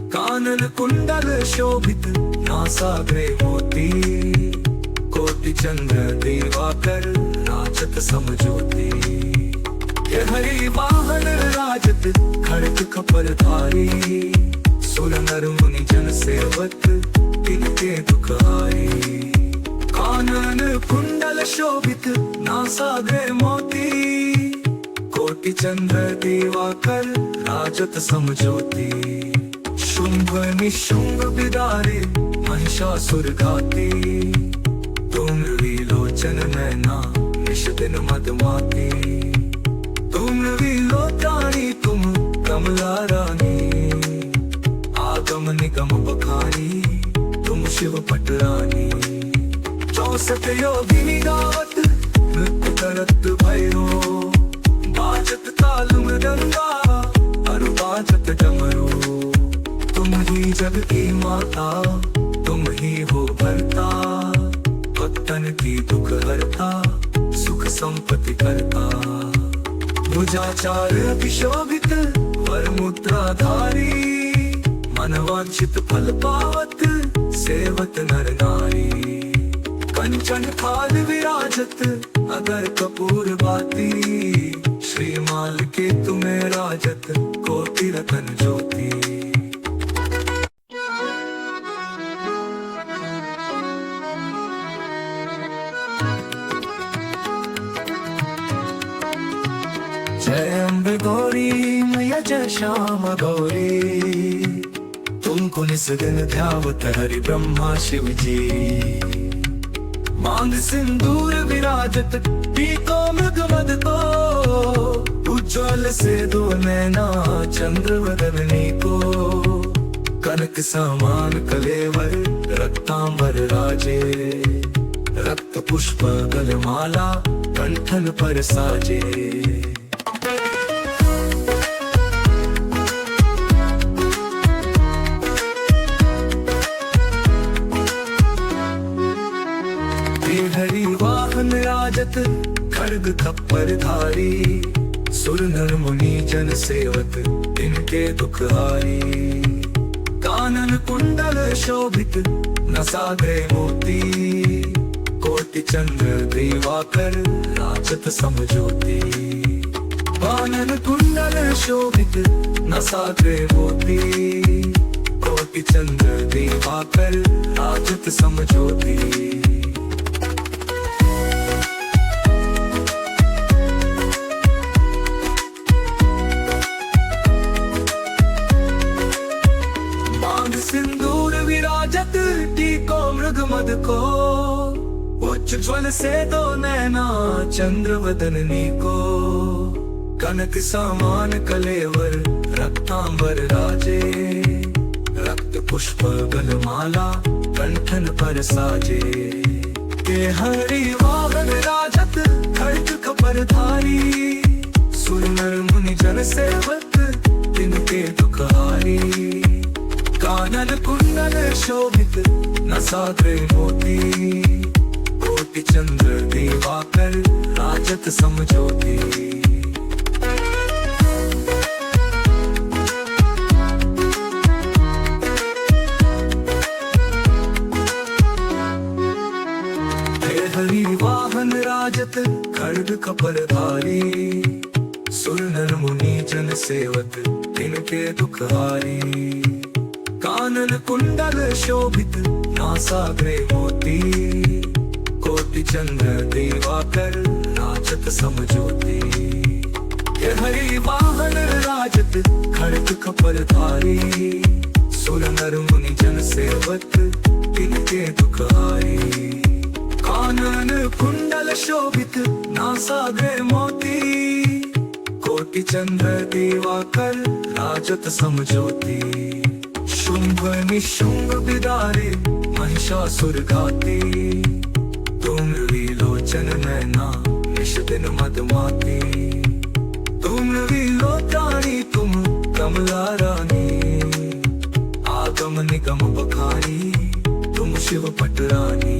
कानन कुंडल शोभित नासाग्रे मोती, कोटि चंद्र दिवाकर राजत समज्योति। ये हरि वाहन राजत खड्ग खपर धारी, सुर नर मुनि जन सेवक इनके दुख हारी। कानन कुंडल शोभित नासाग्रे मोती, कोटि चंद्र दिवाकर राजत समज्योति। शुंभ निशुंभ बिदारे महिषासुर घाती, तुम विलोचन नैना निश दिन मदमाती। तुम विलोचानी तुम कमला रानी, आगम निगम बखानी तुम शिव पटरानी। 64 योगिनी गावत नृत्य करत भैरो, बाजत ताल मृदंगा अरु बाजत डमरू। तुम ही जग की माता, तुम ही हो भरता, भक्तन की दुख हरता, सुख संपत्ति करता। भुजाचार अभिशोभित वर मुद्राधारी, मनवांछित फल पावत सेवत नर नारी। कंचन थाल विराजत अगर कपूर बाती, श्रीमाल के तुम्हें राजत कोटि रतन ज्योति। जय अम्बे गौरी मैया जय श्यामा गौरी, तुमको निस दिन ध्यावत हरि ब्रह्मा शिव जी। मांग सिंदूर विराजत पीतो मृग मद को, उज्ज्वल से दो नैना चंद्र वदनी को। कनक समान कलेवर रक्तांबर राजे, रक्त पुष्प गलमाला कंठन पर साजे। हरि वाहन राजत खड्ग खप्पर धारी, सुर नर मुनि जन सेवक इनके दुख हारी। कानन कुंडल शोभित नसाग्रे मोती, कोटि चंद्र दिवाकर राजत समज्योति। कानन कुंडल शोभित नसाग्रे मोती, कोटि चंद्र दिवाकर राजत समज्योति। सिंदूर विराजत टीको मृग मद को, उच्च ज्वल से दो नैना चंद्र वदननी को। कनक समान कलेवर रक्तांबर राजे, रक्त पुष्प गलमाला कंठन पर साजे। के हरि वाहन राजत खड्ग खपर धारी, सुर नर मुनि जन सेवक तिनके दुख हारी। कानन कुंडल शोभित नसाग्रे मोती, कोटि चंद्र दिवाकर राजत समज्योति। हरि वाहन राजत खड्ग कपर धारी, सुर नर मुनि जन सेवक तिनके दुख हारी। कानन कुंडल शोभित नासाग्रे मोती, कोटि चंद्र दिवाकर राजत समज्योति। हरि वाहन राजत खड्ग खपर धारी, सुर नर मुनि जन सेवक तिनके दुख हारी। कानन कुंडल शोभित नासाग्रे मोती, कोटि चंद्र दिवाकर राजत समज्योति। शुंभ निशुंभ बिदारे महिषासुर घाती, तुम विलोचन नैना निश दिन मदमाती। तुम विलोचनी तुम कमला रानी, आगम निगम बखारी तुम शिव पटरानी।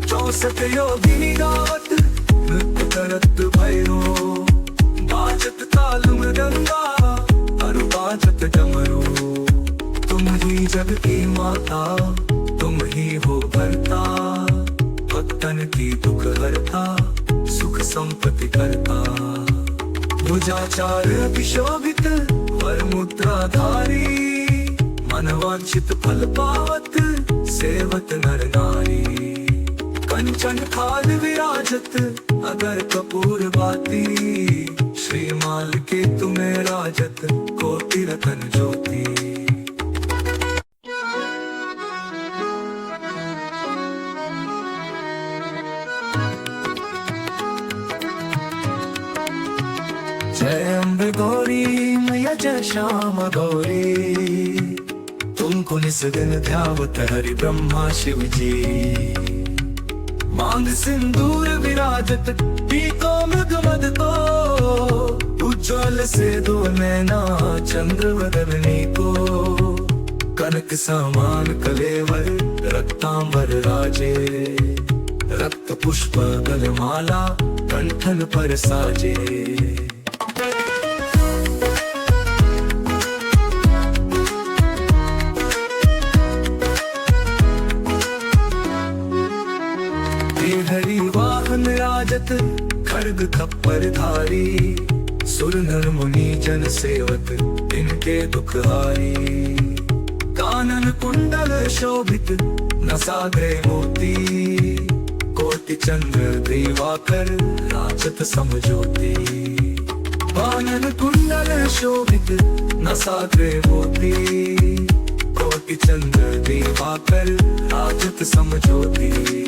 64 योगिनी गावत नृत्य करत भैरो, बाजत ताल मृदंगा अरु बाजत डमरू। तुम ही जग की माता, तुम ही हो भरता, भक्तन की दुख हरता, सुख संपत्ति करता। भुजाचार अभिशोभित वर मुद्राधारी, मनवांछित फल पावत सेवत नर नारी। कंचन थाल विराजत अगर कपूर बाती, श्रीमाल के तुम्हें राजत कोटि रतन ज्योति। जय अम्बे गौरी मैया जय श्यामा गौरी, तुमको निस दिन ध्यावत हरि ब्रह्मा शिव जी। मांग सिंदूर विराजत टीको मृग मद को, उज्ज्वल से दो नैना चंद्र वदननी को। कनक समान कलेवर रक्तांबर राजे, रक्त पुष्प गलमाला कंठन पर साजे। हरि वाहन राजत खड्ग खप्पर धारी, सुर नर मुनि जन सेवक इनके दुख हारी। कानन कुंडल शोभित नसाग्रे मोती, कोटि चंद्र दिवाकर राजत समज्योति। कानन कुंडल शोभित नसाग्रे मोती, कोटि चंद्र दिवाकर राजत समज्योति।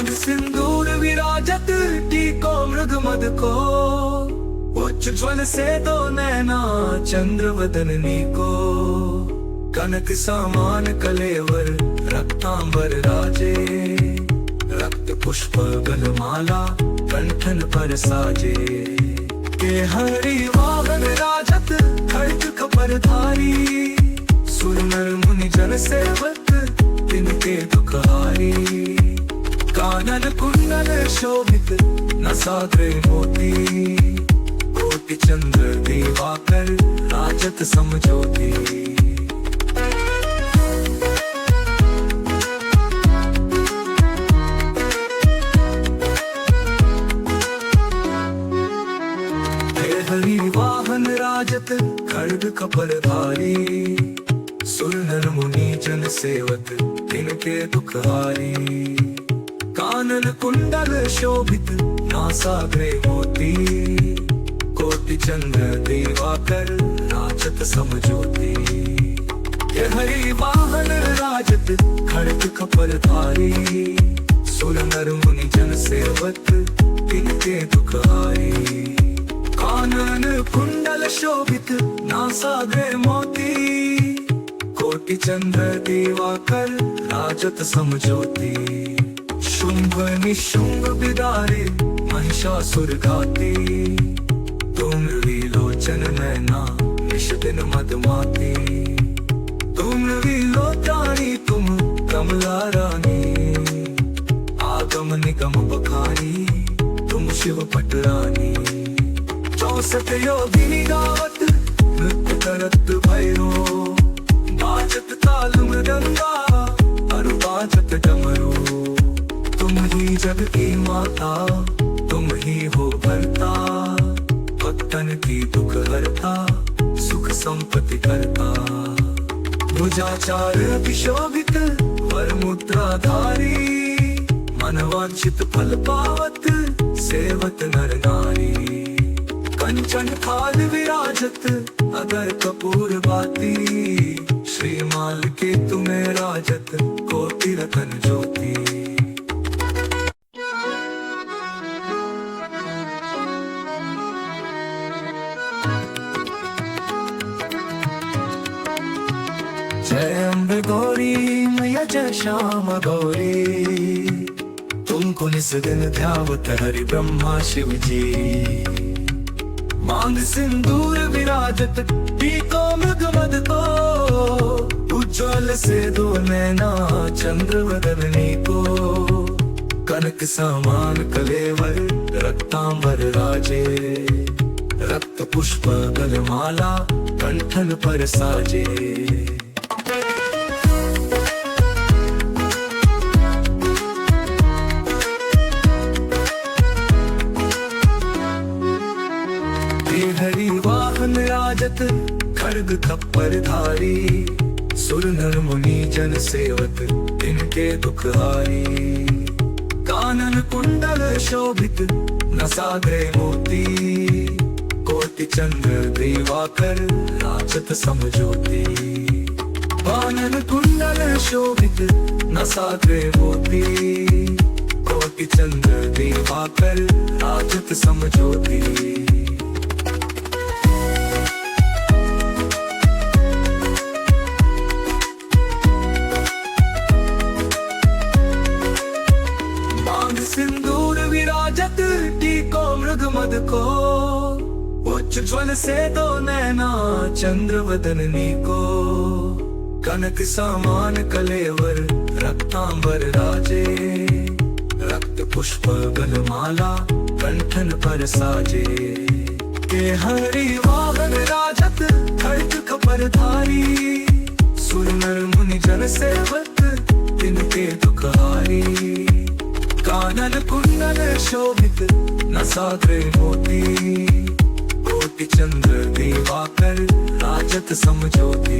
मांग सिंदूर विराजत टीको मृग मद को उज्ज्वल से दो नैना चंद्र वदननी को कनक समान कलेवर रक्तांबर राजे रक्त पुष्प गलमाला कंठन पर साजे के हरि वाहन राजत खड्ग कपर धारी सुर नर मुनि जन सेवक तिनके दुखहारी कानन कुंडल शोभित नसाग्रे मोती कोटि चंद्र दिवाकर राजत समज्योति हरि वाहन राजत खड्ग कपर धारी सुर नर मुनि जन सेवक तिनके दुखहारी कानन कुंडल शोभित नासाग्रे मोती कोटि चंद्र दिवाकर राजत समज्योति ये हरि वाहन राजत खड्ग कपर धारी सुर नर मुनि जन सेवक तिनके दुखहारी कानन कुंडल शोभित नासाग्रे मोती कोटि चंद्र दिवाकर राजत समज्योति शुंभ निशुंभ बिदारे महिषासुर घाती तुम विलोचन नैना निश दिन मदमाती तुम विलोचानी तुम कमला रानी आगम निगम बखानी तुम शिव पटरानी 64 योगिनी गावत नृत्य करत भैरो बाजत ताल मृदंगा अरु बाजत डमरू तुम ही जग की माता तुम ही हो भरता भक्तन की दुख हरता सुख संपत्ति करता भुजाचार अभिशोभित वर मुद्राधारी मनवांछित फल पावत सेवत नर नारी कंचन थाल विराजत अगर कपूर बाती श्रीमाल के तुम्हें राजत कोटि रतन ज्योति जय अम्बे गौरी मैया जय श्याम गौरी तुमको निस दिन ध्यावत हरि ब्रह्मा शिव जी मांग सिंदूर विराजत टीको मृग मद को उज्ज्वल से दो नैना चंद्र वदननी को कनक समान कलेवर रक्तांबर राजे रक्त पुष्प गलमाला कंठन पर साजे हरि वाहन राजत खड्ग कपर धारी सुर नर मुनि जन सेवक तिनके दुखहारी कानन कुंडल शोभित नसाग्रे मोती कोटि चंद्र दिवाकर राजत समज्योति कानन कुंडल शोभित नसाग्रे मोती कोटि चंद्र दिवाकर राजत समज्योति सिंदूर विराजत टीको मृग मद को उज्ज्वल से दो नैना चंद्र वदननी को कनक समान कलेवर रक्तांबर राजे रक्त पुष्प गलमाला कंठन पर साजे के हरि वाहन राजत खड्ग कपर धारी सुर नर मुनि जन सेवक तिनके दुखहारी कानन कुंडल शोभित नसाग्रे मोती कोटि चंद्र दिवाकर राजत समज्योति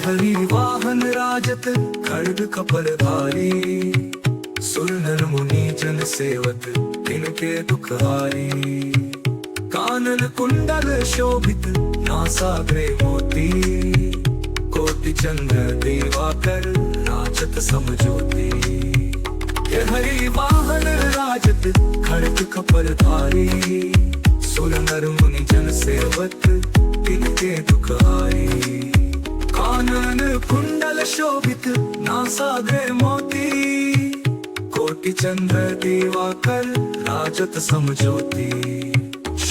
हरि वाहन राजत खड्ग कपर धारी सुर नर मुनि जन सेवक तिनके दुखहारी कानन कुंडल शोभित नासाग्रे मोती कोटि चंद्र दिवाकर राजत समज्योति ये हरि वाहन राजत खड़ग कपर धारी सुर नर मुनि जन सेवक तिनके दुख हारी कानन कुंडल शोभित नासाग्रे मोती कोटि चंद्र दिवाकर राजत समज्योति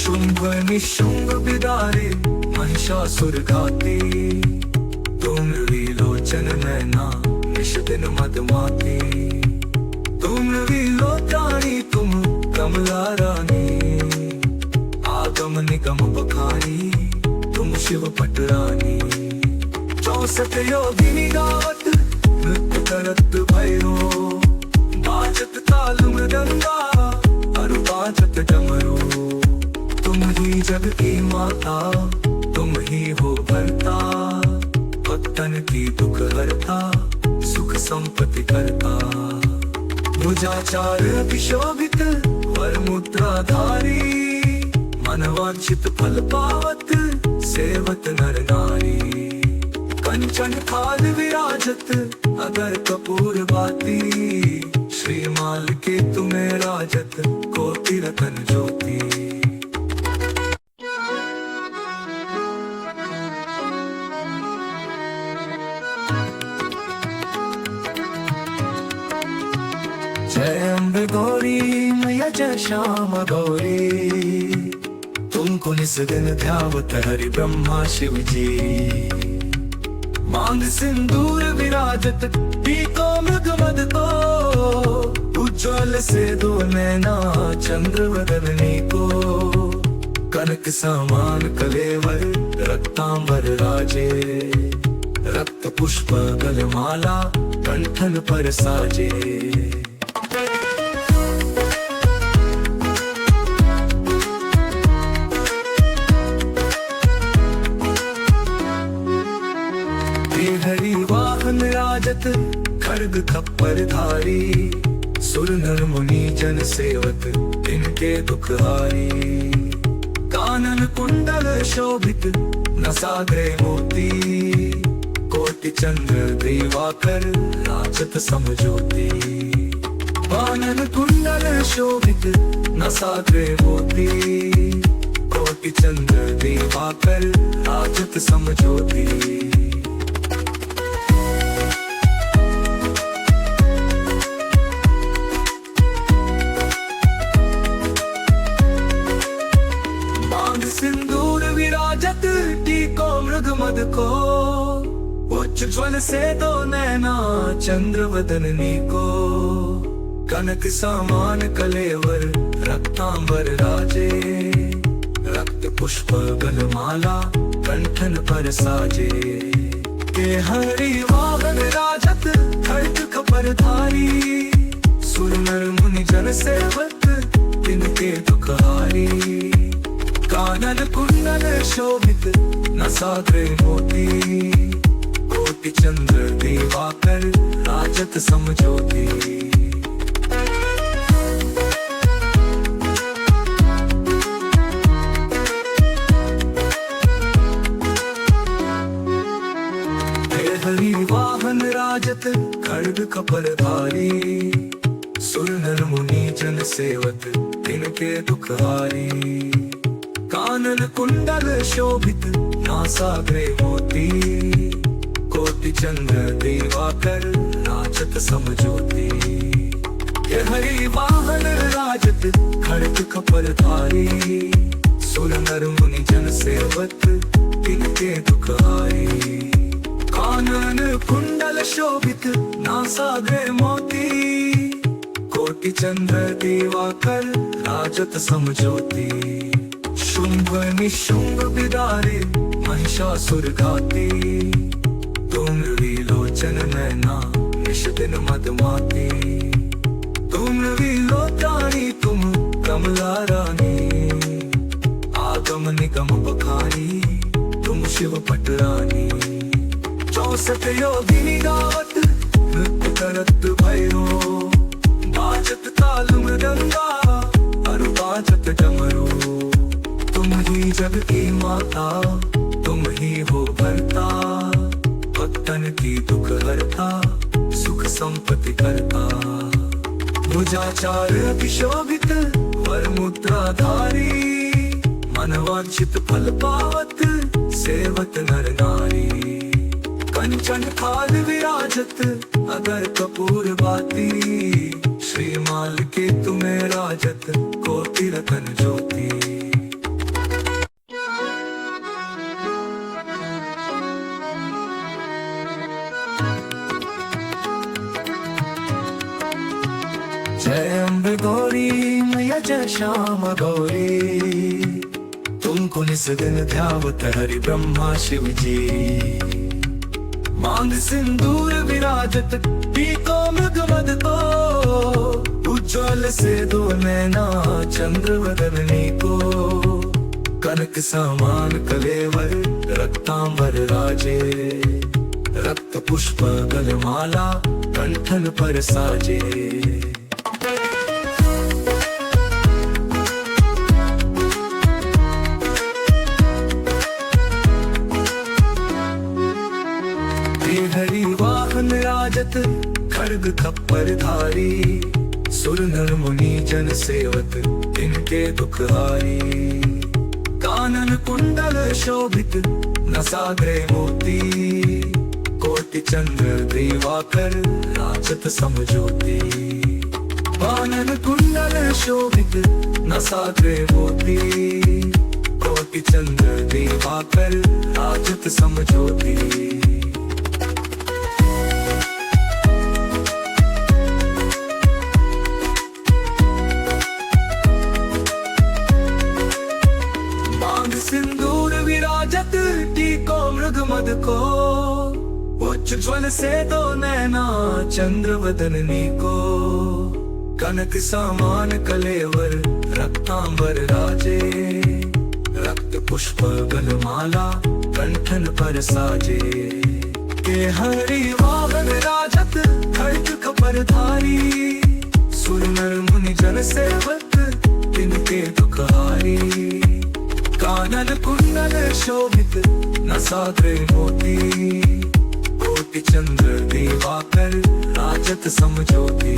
शुंभ निशुंभ बिदारे महिषासुर घाती तुम विलोचन नैना निश दिन मदमाती तुम विलोकानी तुम कमला रानी आगम निगम बखानी तुम शिव पटरानी 64 योगिनी गावत नृत्य करत भैरो बाजत ताल मृदंगा अरु बाजत डमरू तुम ही जग की माता तुम ही हो भरता भक्तन की दुख हरता सुख संपत्ति करता भुजाचार विशोभित वर मुद्राधारी मनवांछित फल पावत सेवत नर नारी कंचन थाल विराजत अगर कपूर बाती श्रीमाल के तुम्हें राजत कोटि रतन ज्योति जय अम्बे गौरी मैया जय श्यामा गौरी तुमको निस दिन ध्यावत हरि ब्रह्मा शिव जी मांग सिंदूर विराजत पीतो मृग मद को उज्ज्वल से दो नैना चंद्र वदनी को कनक समान कलेवर रक्तांबर राजे रक्त पुष्प गलमाला कंठन पर साजे हरि वाहन राजत खड्ग खप्पर धारी सुर नर मुनि जन सेवक इनके दुख हारी कानन कुंडल शोभित नसाग्रे मोती कोटि चंद्र दिवाकर राजत समज्योति कानन कुंडल शोभित नसाग्रे मोती कोटि चंद्र दिवाकर राजत समज्योति सिंदूर विराजत टीको मृग मद को उज्ज्वल से दो नैना चंद्र वदनी को कनक समान कलेवर रक्तांबर राजे रक्त पुष्प गलमाला कंठन पर साजे के हरि वाहन राजत खड्ग खपर धारी सुर नर मुनि जन सेवक तिनके दुख हारी कानन कुंडल शोभित नसाग्रे मोती कोटि चंद्र दिवाकर राजत समज्योति हरि वाहन राजत खड्ग कपर धारी सुर नर मुनि जन सेवक तिनके दुख हारी कानन कुंडल शोभित नासाग्रे मोती कोटि चंद्र दिवाकर राजत समज्योति ये हरि वाहन राजत खड्ग खपर धारी सुर नर मुनि जन सेवक तिनके दुख हारी कानन कुंडल शोभित नासाग्रे मोती कोटि चंद्र दिवाकर राजत समज्योति शुंभ निशुंभ बिदारे महिषासुर घाती तुम विलोचन नैना निश दिन मदमाती तुम विलोकानी तुम कमला रानी आगम निगम बखानी तुम शिव पटरानी 64 योगिनी गावत नृत्य करत भैरो बाजत ताल मृदंगा अरु बाजत डमरू तुम ही जग की माता, तुम ही हो भरता, भक्तन की दुख हरता, सुख संपत्ति करता। भुजाचार अभिशोभित वर मुद्राधारी, मनवांछित फल पावत सेवत नर नारी। कंचन थाल विराजत अगर कपूर बाती, श्रीमाल के तुम्हें राजत कोटि रतन ज्योति। जय अम्बे गौरी मैया जय श्यामा गौरी, तुमको निस दिन ध्यावत हरि ब्रह्मा शिव जी। मांग सिंदूर विराजत पीतो मृगमद को, उज्ज्वल से दो नैना चंद्र वदनी को। कनक समान कलेवर रक्तांबर राजे, रक्त पुष्प गलमाला कंठन पर साजे। हरि वाहन राजत खड्ग खप्पर धारी, सुर नर मुनि जन सेवत इनके दुख हारी। कानन कुंडल शोभित नसाग्रे मोती, कोटि चंद्र दिवाकर राजत समज्योति। कानन कुंडल शोभित नसाग्रे मोती, कोटि चंद्र दिवाकर राजत समज्योति। सिंदूर विराजत टीको मृग मद को, उज्ज्वल से दो नैना चंद्र वदनी को। कनक समान कलेवर रक्तांबर राजे, रक्त पुष्प गलमाला कंठन पर साजे। के हरि वाहन राजत खड्ग खपर धारी, सुर नर मुनि जन सेवक इनके दुख हारी। कानन कुंडल शोभित नसाग्रे मोती, कोटि चंद्र दिवाकर राजत समज्योति।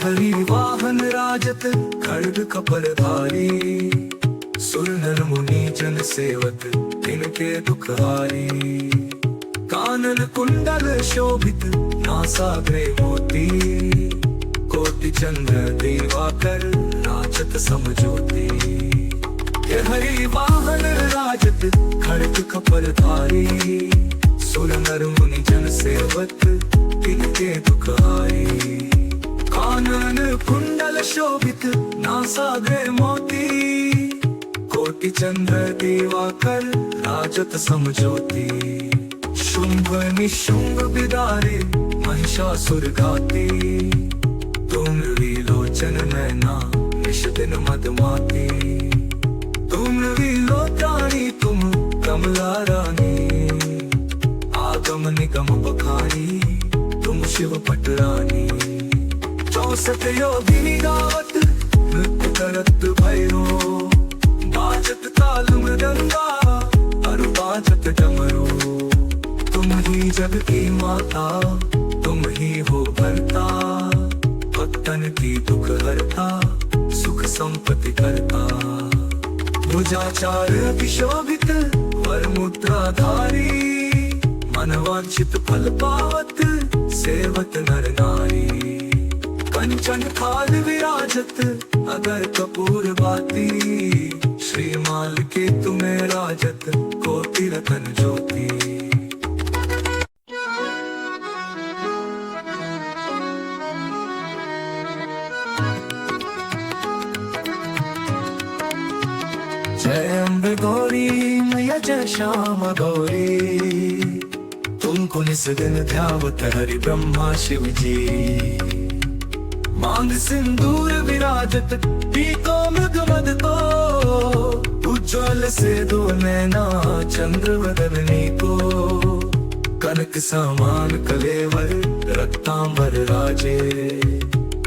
हरि वाहन राजत खड्ग कपर धारी, सुर नर मुनि जन सेवक इनके दुख हारी। कानन कुंडल शोभित नासाग्रे मोती, कोटि चंद्र दिवाकर राजत समज्योति। हरि वाहन राजत खड्ग खपर धारी, सुर नर मुनि जन सेवक इनके दुख हारी। कानन कुंडल शोभित नासाग्रे मोती, कोटि चंद्र दिवाकर राजत समज्योति। शुंभ निशुंभ बिदारे महिषासुर घाती, तुम विलोचन नैना निश दिन मदमाती। तुम विलोत्राणी तुम कमला रानी, आगम निगम बखानी तुम शिव पटरानी। 64 योगिनी गावत नृत्य करत भैरो, बाजत ताल मृदंगा अरु बाजत डमरू। तुम ही जग की माता, तुम ही हो भरता, भक्तन की दुख हरता, सुख संपत्ति करता। भुजाचार अभिशोभित वर मुद्राधारी, मनवांछित फल पावत सेवत नर नारी। कंचन थाल विराजत अगर कपूर बाती, श्रीमाल के तुम्हें राजत कोटि रतन ज्योति। जय अम्बे गौरी मैया जय श्यामा गौरी, तुमको निस दिन ध्यावत हरि ब्रह्मा शिव जी। मांग सिंदूर विराजत पीतो मृगमद को, उज्ज्वल से दो नैना चंद्र वदनी को। कनक कनक समान कलेवर रक्तांबर राजे,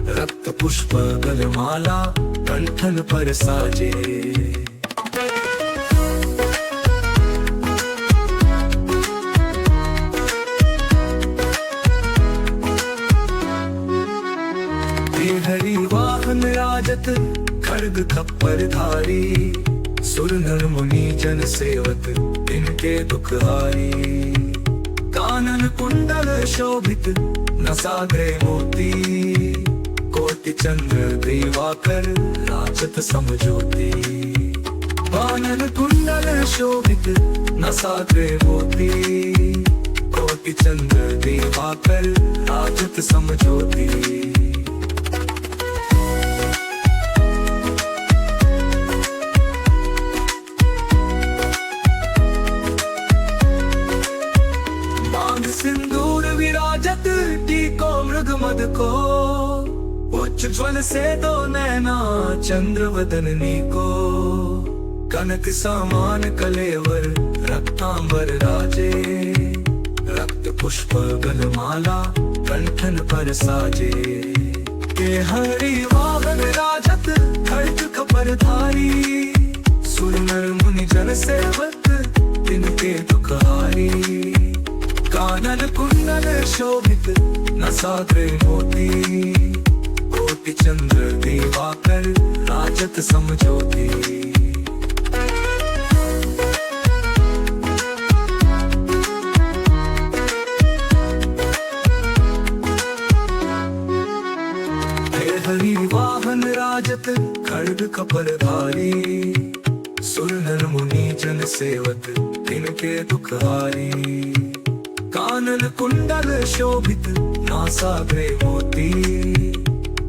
रक्त पुष्प गलमाला कंठन पर साजे। हरि वाहन राजत खड्ग खप्पर धारी, सुर नर मुनि जन सेवक इनके दुखहारी। कानन कुंडल शोभित नसाग्रे मोती, कोटि चंद्र दिवाकर राजत समज्योति। कानन कुंडल शोभित नसाग्रे मोती, कोटि चंद्र दिवाकर राजत समज्योति। सिंदूर विराजत टीको मृग मद को, उच्च ज्वल से दो नैना चंद्र वदननी को। कनक समान कलेवर रक्तांबर राजे, रक्त पुष्प गलमाला कंठन पर साजे। के हरि वाहन राजत खड्ग खपर धारी, सुर नर मुनि जन सेवक इनके दुखहारी। कानन कुंडल शोभित नसाग्रे मोती, कोटि चंद्र दिवाकर राजत समज्योति। हरि वाहन राजत खड्ग खपर धारी, सुर नर मुनि जन सेवक इनके दुखहारी। कानन कुंडल शोभित नासाग्रे मोती,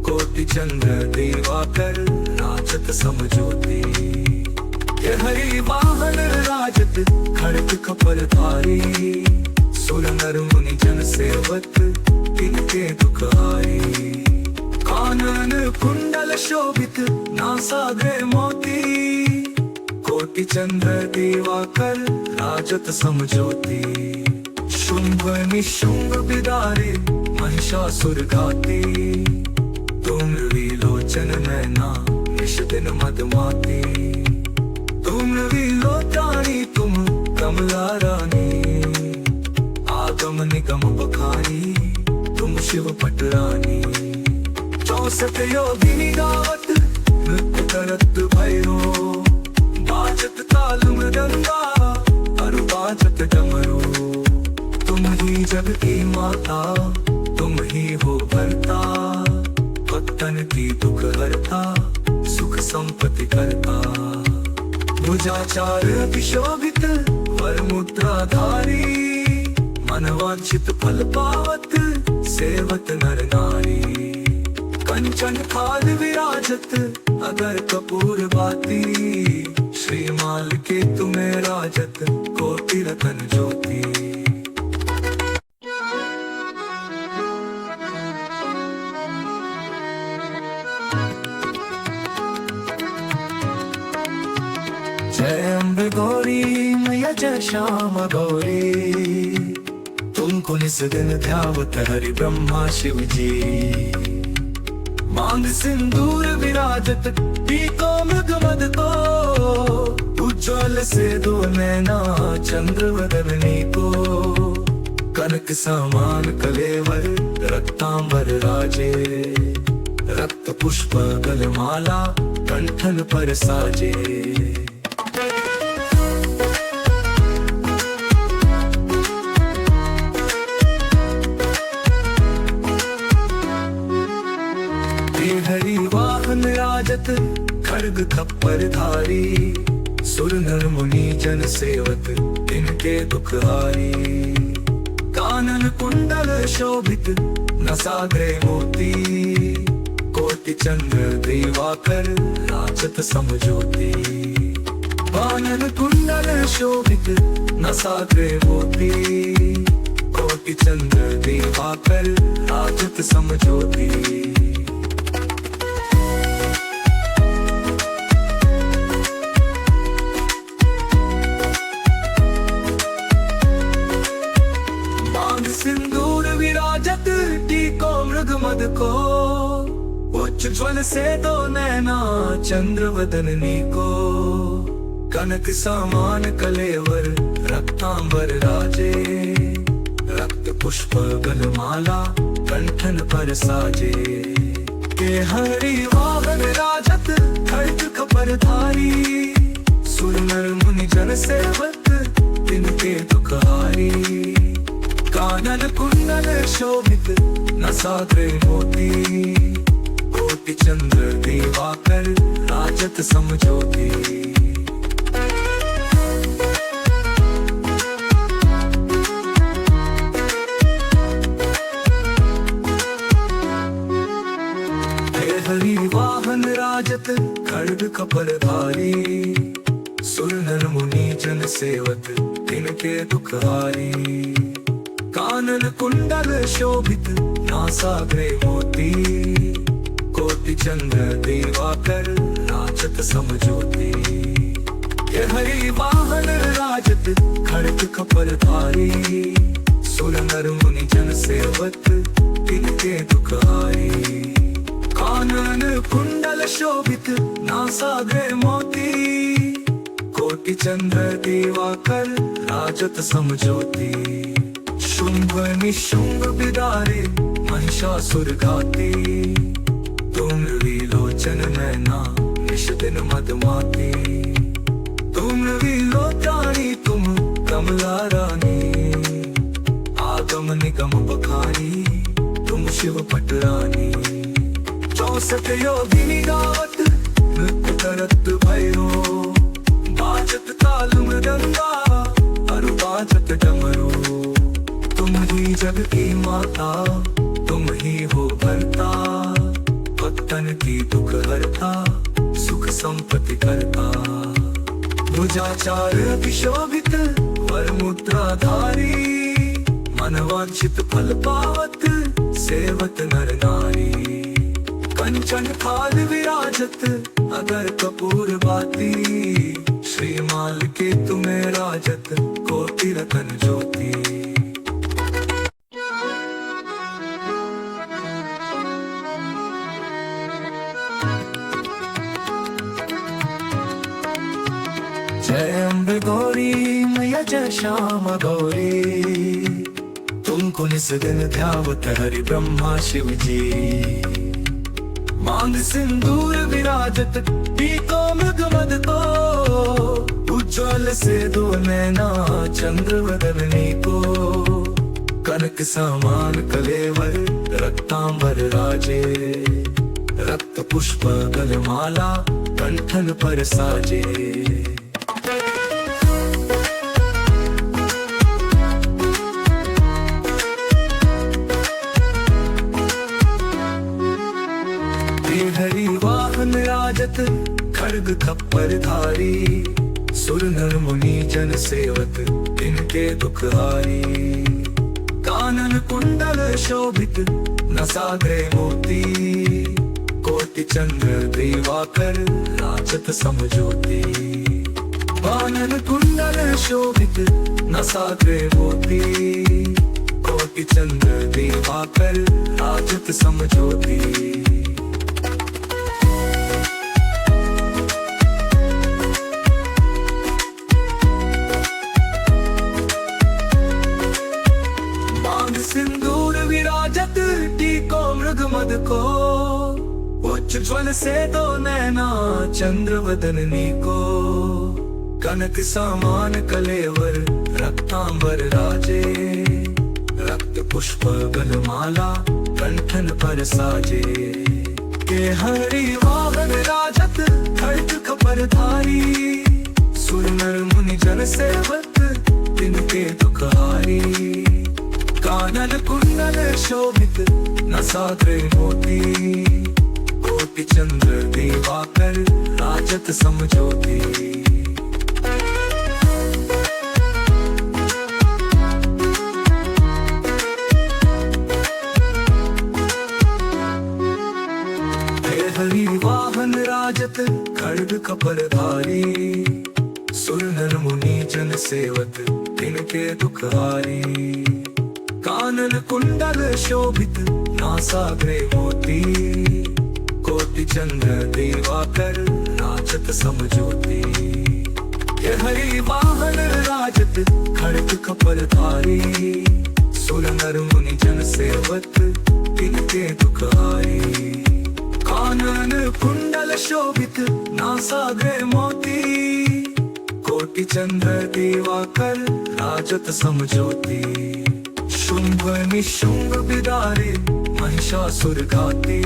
कोटि चंद्र दिवाकर राजत समज्योति। ये हरि वाहन राजत खड्ग खपर धारी, सुर नर मुनि जन सेवक इनके दुखहारी। कानन कुंडल शोभित नासाग्रे मोती, कोटि चंद्र दिवाकर राजत समज्योति। शुंभ निशुंभ बिदारे महिषासुर घाती, तुम विलोचन नैना निश दिन मदमाती। तुम विलोचानी तुम कमला रानी, आगम निगम बखानी तुम शिव पटरानी। 64 योगिनी गावत नृत्य करत भैरो, बाजत ताल मृदंगा अरु बाजत डमरू। तुम ही जग की माता, तुम ही हो भरता, भक्तन की दुख हरता, सुख संपत्ति करता। भुजाचार अतिशोभित वर मुद्राधारी, मनवांछित फल पावत सेवत नर नारी। कंचन थाल विराजत अगर कपूर बाती, श्रीमाल के तुम्हें राजत कोटि रतन ज्योति। जय अम्बे गौरी मैया जय श्यामा गौरी, तुमको निस दिन ध्यावत हरि ब्रह्मा शिव जी। मांग सिंदूर विराजत टीको मृग मद को, उज्ज्वल से दो नैना चंद्र वदननी को। कनक समान कलेवर रक्तांबर राजे, रक्त पुष्प गलमाला कंठन पर साजे। हरि वाहन राजत खड्ग खप्पर धारी, सुर नर मुनि जन सेवक इनके दुखहारी। कानन कुंडल शोभित नसाग्रे मोती, कोटि चंद्र दिवाकर राजत समज्योति। कानन कुंडल शोभित नसाग्रे मोती, कोटि चंद्र दिवाकर राजत समज्योति। मृगमद को उज्ज्वल से दो नैना चंद्र वदननी को कनक समान कलेवर रक्तांबर राजे रक्त पुष्प गलमाला कंठन पर साजे के हरि वाहन राजत खड्ग कपर धारी सुर नर मुनि जन सेवक तिनके दुखहारी कानन कुंडल शोभित नसाग्रे मोती कोटि चंद्र दिवाकर राजत समज्योति हरि वाहन राजत खड्ग कपर धारी सुर नर मुनि जन सेवक तिनके दुखहारी कानन कुंडल शोभित नासाग्रे मोती कोटि चंद्र दिवाकर राजत समज्योति ये हरि वाहन राजत खड्ग कपर धारी सुर नर मुनि जन सेवक तिनके दुखहारी कानन कुंडल शोभित नासाग्रे मोती कोटि चंद्र दिवाकर राजत समज्योति शुंभ निशुंभ बिदारे महिषासुर घाती तुम विलोचन नैना निश दिन मदमाती तुम विलोचानी तुम कमला रानी आगम निगम बखानी तुम शिव पटरानी 64 योगिनी गावत नृत्य करत भैरो बाजत ताल मृदंगा अरु बाजत डमरू तुम ही जग की माता तुम ही हो भरता भक्तन की दुख हरता सुख संपत्ति करता भुजाचार विशोभित वर मुद्राधारी मनवांछित फल पावत सेवत नर नारी कंचन थाल विराजत अगर कपूर बाती श्रीमाल के तुम्हें राजत कोटि रतन ज्योति जय अम्बे गौरी मैया जय श्यामा गौरी तुमको निस दिन ध्यावत हरि ब्रह्मा शिव जी मांग सिंदूर विराजत पीतो मृगमद को उज्ज्वल से दो नैना चंद्र वदननी को कनक समान कलेवर रक्तांबर राजे रक्त पुष्प गलमाला कंठन पर साजे हरि वाहन राजत खड्ग खप्पर धारी सुर नर मुनि जन सेवक तिनके दुखहारी कानन कुंडल शोभित नसाग्रे मोती कोटि चंद्र दिवाकर राजत समज्योति कानन कुंडल शोभित नसाग्रे मोती कोटि चंद्र दिवाकर राजत समज्योति सिंदूर विराजत टीको मृगमद को उज्ज्वल से दो नैना चंद्र वदननी को कनक समान कलेवर रक्तांबर राजे रक्त पुष्प गलमाला कंठन पर साजे के हरि वाहन राजत खड्ग कपर धारी सुर नर मुनि जन सेवक तिनके दुखहारी कानन कुंडल शोभित नसाग्रे मोती कोटि चंद्र दिवाकर राजत समज्योति हरि वाहन राजत खड्ग कपर धारी सुर नर मुनि जन सेवक तिनके दुखहारी कानन कुंडल शोभित नासाग्रे मोती कोटि चंद्र दिवाकर राजत समज्योति ये हरि वाहन राजत खड़ग कपर धारी सुर नर मुनि जन सेवक तिनके दुख हारी कानन कुंडल शोभित नासाग्रे मोती कोटि चंद्र दिवाकर राजत समज्योति शुंभ निशुंभ बिदारे महिषासुर घाती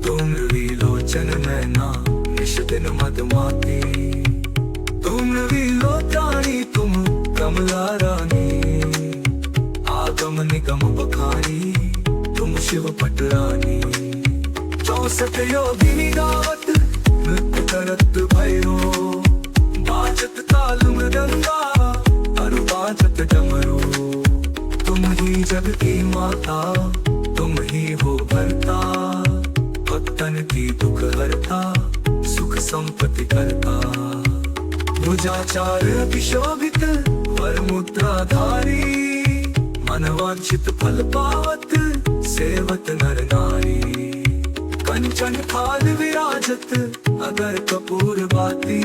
तुम विलोचन नैना निश दिन मदमाती तुम विलोचानी तुम कमला रानी आगम निगम बखानी तुम शिव पटरानी 64 योगिनी गावत नृत्य करत भैरो बाजत ताल मृदंगा अरु बाजत डमरू तुम ही जग की माता तुम ही हो भरता भक्तन की दुख हरता सुख संपत्ति करता भुजाचार विशोभित वर मुद्राधारी मनवांछित फल पावत सेवत नर नारी कंचन थाल विराजत अगर कपूर बाती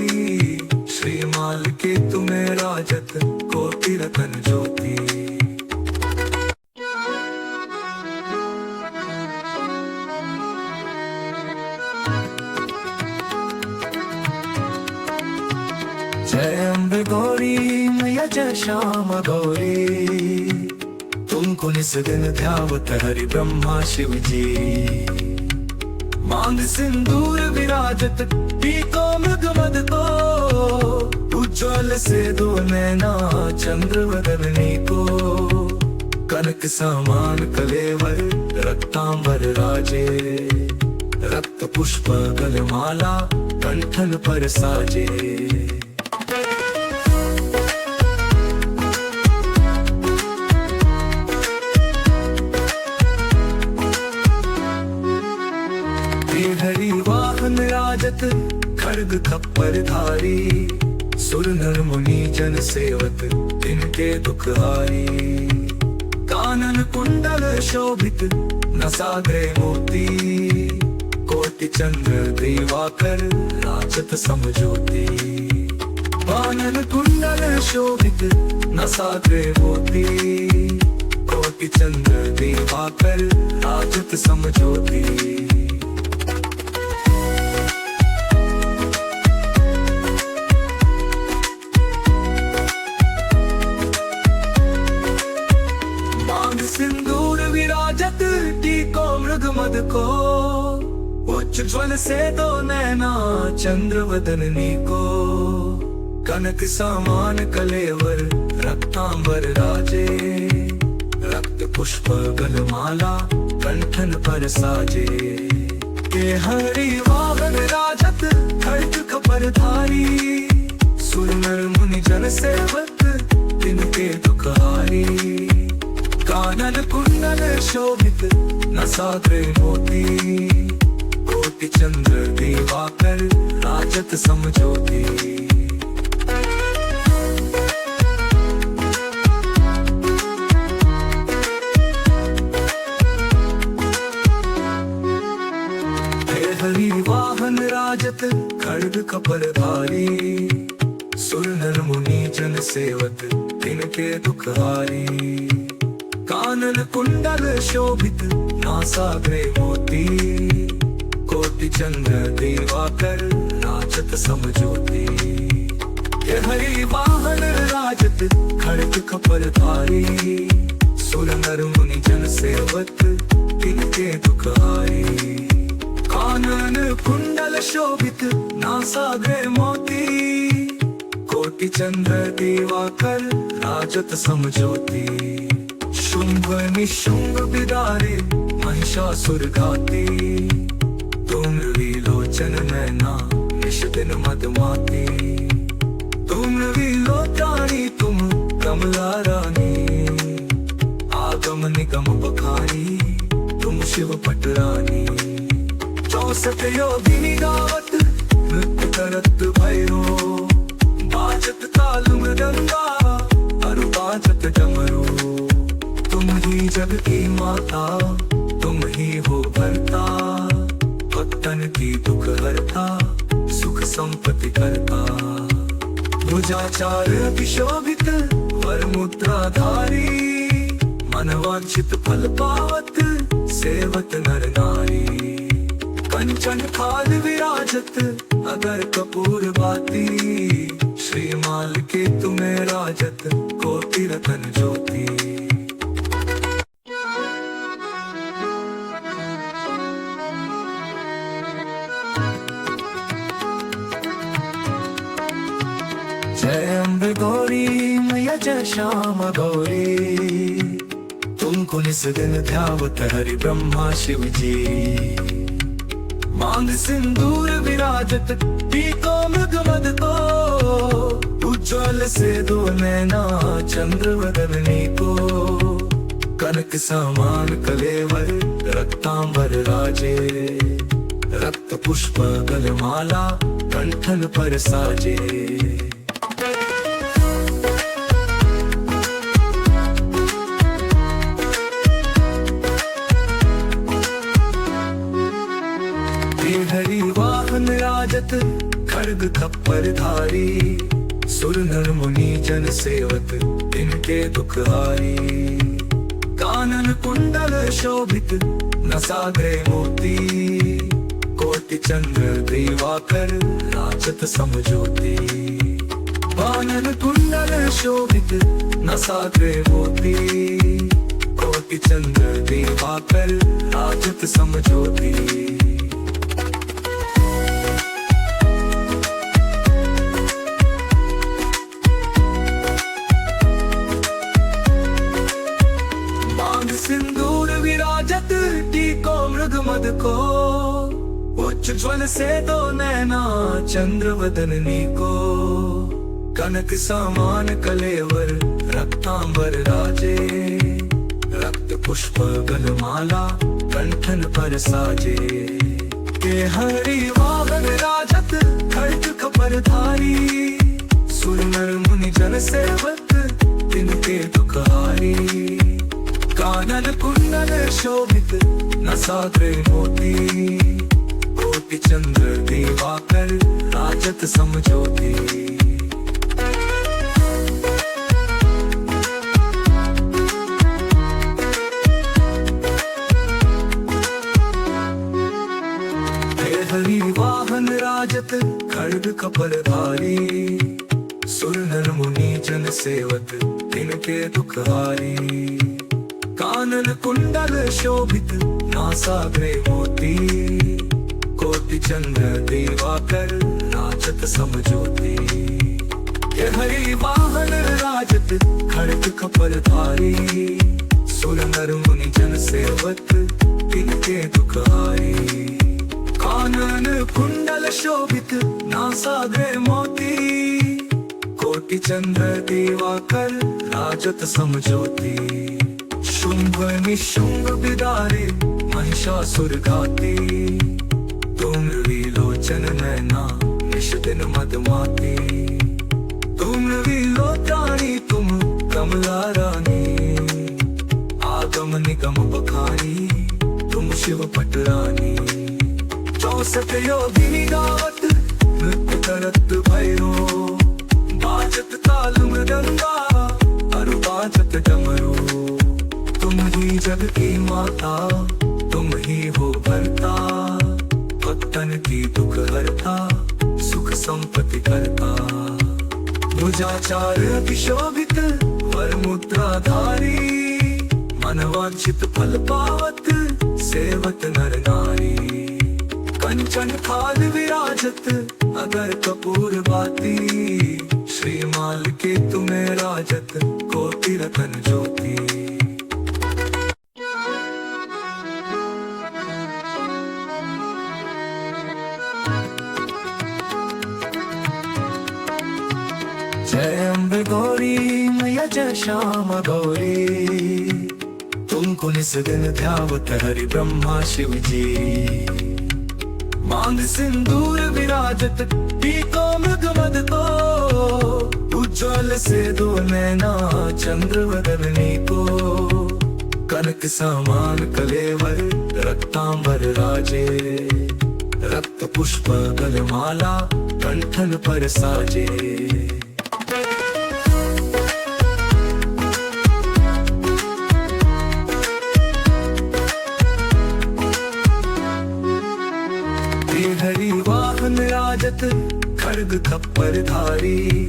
श्रीमाल के तुम्हें राजत कोटि रतन ज्योति जय अम्बे गौरी मैया जय श्याम गौरी तुमको निस दिन ध्यावत हरि ब्रह्मा शिव जी मांग सिंदूर विराजत पीतो मृग मद को उज्ज्वल से दो नैना चंद्र वदनी को कनक समान कलेवर रक्तांबर राजे रक्त पुष्प गलमाला कंठन पर साजे हरि वाहन राजत खड़ग खप्पर धारी सुर नर मुनि जन सेवक तिनके दुख हारी कानन कुंडल शोभित नसाग्रे मोती कोटि चंद्र दिवाकर राजत समज्योति कानन कुंडल शोभित नसाग्रे मोती कोटि चंद्र दिवाकर राजत समज्योति सिंदूर विराजत टीको मृग मद को उज्ज्वल से दो नैना चंद्र वदनी को कनक समान कलेवर रक्तांबर राजे रक्त पुष्प गलमाला कंठन पर साजे ये हरि वाहन राजत खड़ग कपर धारी सुर नर मुनि जन सेवक तिनके दुख हारी कानन कुंडल शोभित नसाग्रे मोती कोटि चंद्र दिवाकर राजत समज्योति हरि वाहन राजत खड़ग कपर धारी सुर नर मुनि जन सेवक तिनके दुख हारी कानन कुंडल शोभित नासाग्रे मोती कोटि चंद्र दिवाकर राजत समज्योति ये हरि वाहन राजत खड़ग कपर धारी सुर नर मुनि जन सेवक तिनके दुख हारी कानन कुंडल शोभित नासाग्रे मोती कोटि चंद्र दिवाकर राजत समज्योति शुंभ निशुंभ बिदारे महिषासुर घाती तुम विलोचन नैना निश दिन मदमाती तुम विलोचानी तुम कमला रानी आगम निगम बखानी तुम शिव पटरानी 64 योगिनी गावत नृत्य करत भैरो बाजत ताल मृदंगा अरु बाजत डमरू ही जग की माता, तुम ही हो भरता, भक्तन की दुख हरता, सुख संपत्ति करता। भुजाचार अभिशोभित वर मुद्राधारी, मनवांछित फल पावत सेवत नर नारी। कंचन थाल विराजत अगर कपूर बाती, श्रीमाल के तुम्हें राजत कोटि रतन ज्योति। जय अम्बे गौरी मैया जय श्यामा गौरी, तुमको निस दिन ध्यावत हरि ब्रह्मा शिव जी। मांग सिंदूर विराजत टीको मृग मद को, उज्ज्वल से दो नैना चंद्र वदनी को। कनक समान कलेवर रक्तांबर राजे, रक्त पुष्प गलमाला कंठन पर साजे। हरि वाहन राजत खड्ग खप्पर धारी, सुर नर मुनि जन सेवक इनके दुख हारी। कानन कुंडल शोभित नसाग्रे मोती, कोटि चंद्र दिवाकर राजत समज्योति। कानन कुंडल शोभित नसाग्रे मोती, कोटि चंद्र दिवाकर राजत समज्योति। सिंदूर विराजत टीको मृग मद को, उज्ज्वल से दो नैना चंद्र वदनी को। कनक समान कलेवर रक्तांबर राजे, रक्त पुष्प गलमाला कंठन पर साजे। के हरि वाहन राजत खड्ग खपर धारी, सुर नर मुनि जन सेवक तिनके दुख हारी। कानन कुंडल शोभित नसाग्रे मोती, कोटि चंद्र दिवाकर राजत समज्योति। हरि वाहन राजत खड्ग कपर धारी, सुर नर मुनि जन सेवक तिनके दुख हारी। कानन कुंडल शोभित नासाग्रे मोती, कोटि चंद्र दिवाकर राजत समज्योति। ये हरि वाहन राजत खड्ग खपर धारी, सुर नर मुनि जन सेवक तिनके दुख हारी। कानन कुंडल शोभित नासाग्रे मोती, कोटि चंद्र दिवाकर राजत समज्योति। शुंभ निशुंभ बिदारे महिषासुर घाती, तुम विलोचन नैना निश दिन मदमाती। तुम विलोचनी तुम कमला रानी, आगम निगम बखानी तुम शिव पटरानी। 64 योगिनी गावत नृत्य करत भैरो, बाजत ताल मृदंगा अरु बाजत डमरू। तुम ही जग की माता, तुम ही हो भरता, भक्तन की दुख हरता, सुख संपत्ति करता। भुजाचार अभिशोभित वर मुद्राधारी, मनवांछित फल पावत सेवत नर नारी। कंचन थाल विराजत अगर कपूर बाती, श्रीमाल के तुम्हें राजत कोटि रतन ज्योति। जय अम्बे गौरी मैया जय श्यामा गौरी, तुमको निस दिन ध्यावत हरि ब्रह्मा शिव जी। मांग सिंदूर विराजत टीको मृग मद को, उज्ज्वल से दो नैना चंद्र वदनी को। कनक समान कलेवर रक्तांबर राजे, रक्त पुष्प गलमाला कंठन पर साजे। हरि वाहन राजत खड्ग खप्पर धारी,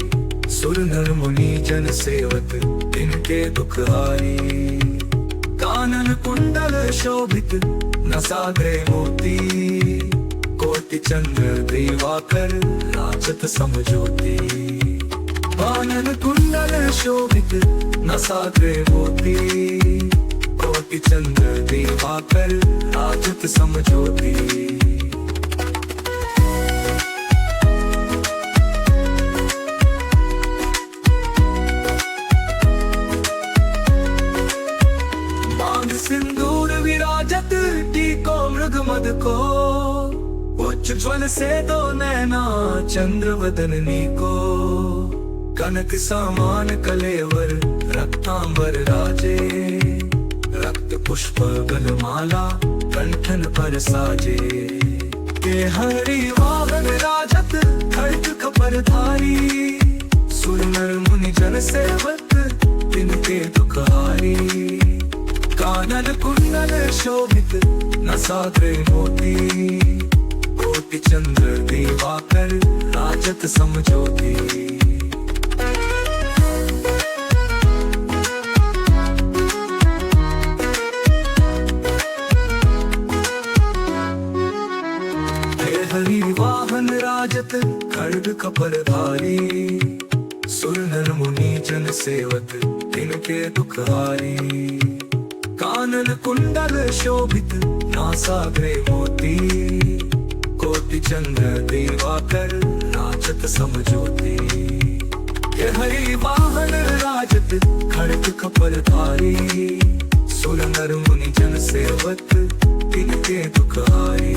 सुर नर मुनि जन सेवक इनके दुख हारी। कानन कुंडल शोभित नसाग्रे मोती, कोटि चंद्र दिवाकर राजत समज्योति। कानन कुंडल शोभित नसाग्रे मोती, कोटि चंद्र दिवाकर राजत समज्योति। सिंदूर विराजत टीको मृग मद को, उच्च ज्वल से दो नैना चंद्र वदननी को। कनक समान कलेवर रक्तांबर राजे, रक्त पुष्प गलमाला कंठन पर साजे। के हरि वाहन राजत खड्ग खपर धारी, सुर नर मुनि जन सेवक तिनके दुख हारी। कानन कुंडल शोभित नसाग्रे मोती, कोटि चंद्र दिवाकर राजत समज्योति। हरि वाहन राजत खड्ग खपर धारी, सुर नर मुनि जन सेवक तिनके दुख हारी। कानन कुंडल शोभित नासाग्रे मोती, कोटि चंद्र दिवाकर राजत समज्योति। ये हरि वाहन राजत खड्ग खपर धारी, सुर नर मुनि जन सेवक तिनके दुख हारी।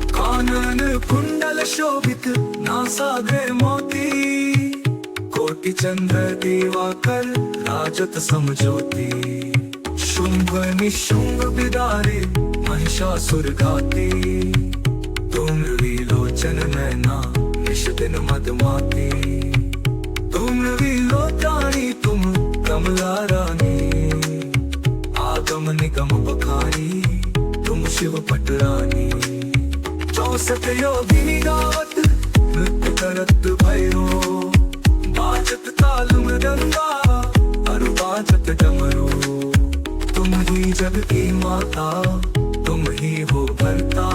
कानन कुंडल शोभित नासाग्रे मोती, कोटि चंद्र दिवाकर राजत समज्योति। शुंभ निशुंभ बिदारे महिषासुर घाती, तुम विलोचन नैना निश दिन मदमाती। तुम विलोचानी तुम कमला रानी, आगम निगम बखारी तुम शिव पटरानी। 64 योगिनी गावत नृत्य करत भैरो, बाजत ताल मृदंगा अरु बाजत डमरू। तुम ही जग की माता, तुम ही हो भरता,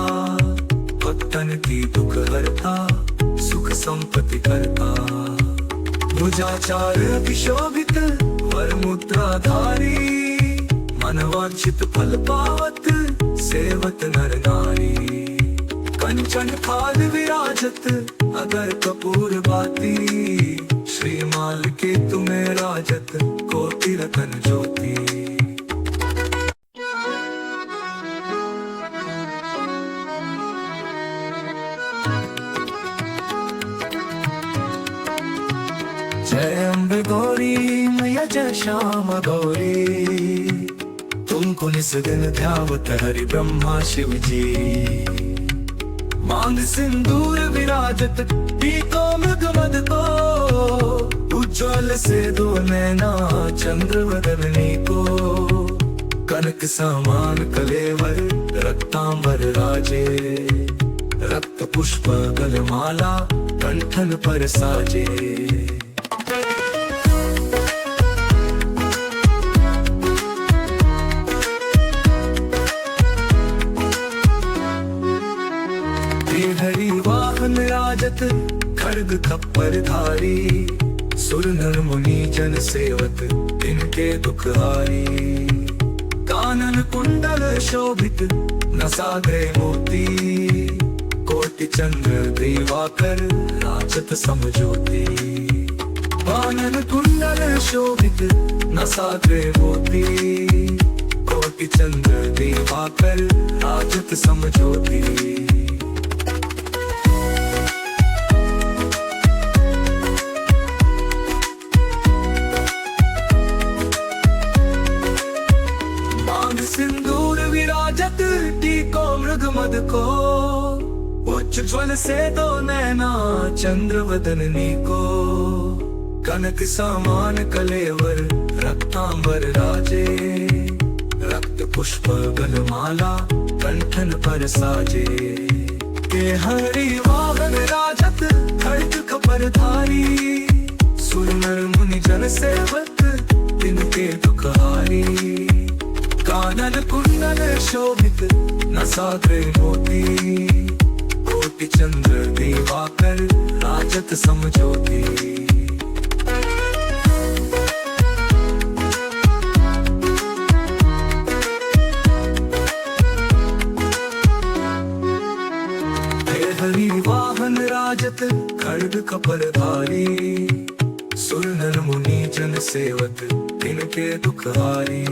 भक्तन की दुख हरता, सुख संपत्ति करता। भुजाचार विशोभित वर मुद्राधारी, मनवांछित फल पावत सेवत नर नारी। कंचन थाल विराजत अगर कपूर बाती, श्रीमाल के तुम्हें राजत कोटि रतन ज्योति। जय अम्बे गौरी मैया जय श्यामा गौरी, तुमको निस दिन ध्यावत हरि ब्रह्मा शिव जी। मांग सिंदूर विराजत टीको मृग मद को, उज्ज्वल से दो नैना चंद्र वदननी को। कनक समान कलेवर रक्तांबर राजे, रक्त पुष्प गलमाला कंठन पर साजे। हरि वाहन राजत खड्ग खप्पर धारी, सुर नर मुनि जन सेवक इनके दुख हारी। कानन कुंडल शोभित नसाग्रे मोती, कोटि चंद्र दिवाकर राजत समज्योति। कानन कुंडल शोभित नसाग्रे मोती, कोटि चंद्र दिवाकर राजत समज्योति। को, उज्ज्वल से दो नैना चंद्र वदननी को, कनक समान कलेवर रक्तांबर राजे, रक्त पुष्प गलमाला कंठन पर साजे। के हरि वाहन राजत खड्ग कपर धारी, सुर नर मुनि जन सेवक तिनके दुखहारी। कानन कुंडल शोभित नसाग्रे मोती, कोटि चंद्र दिवाकर राजत समज्योति। हरि वाहन राजत खड्ग कपर धारी, सुर नर मुनि जन सेवक तिनके दुखहारी।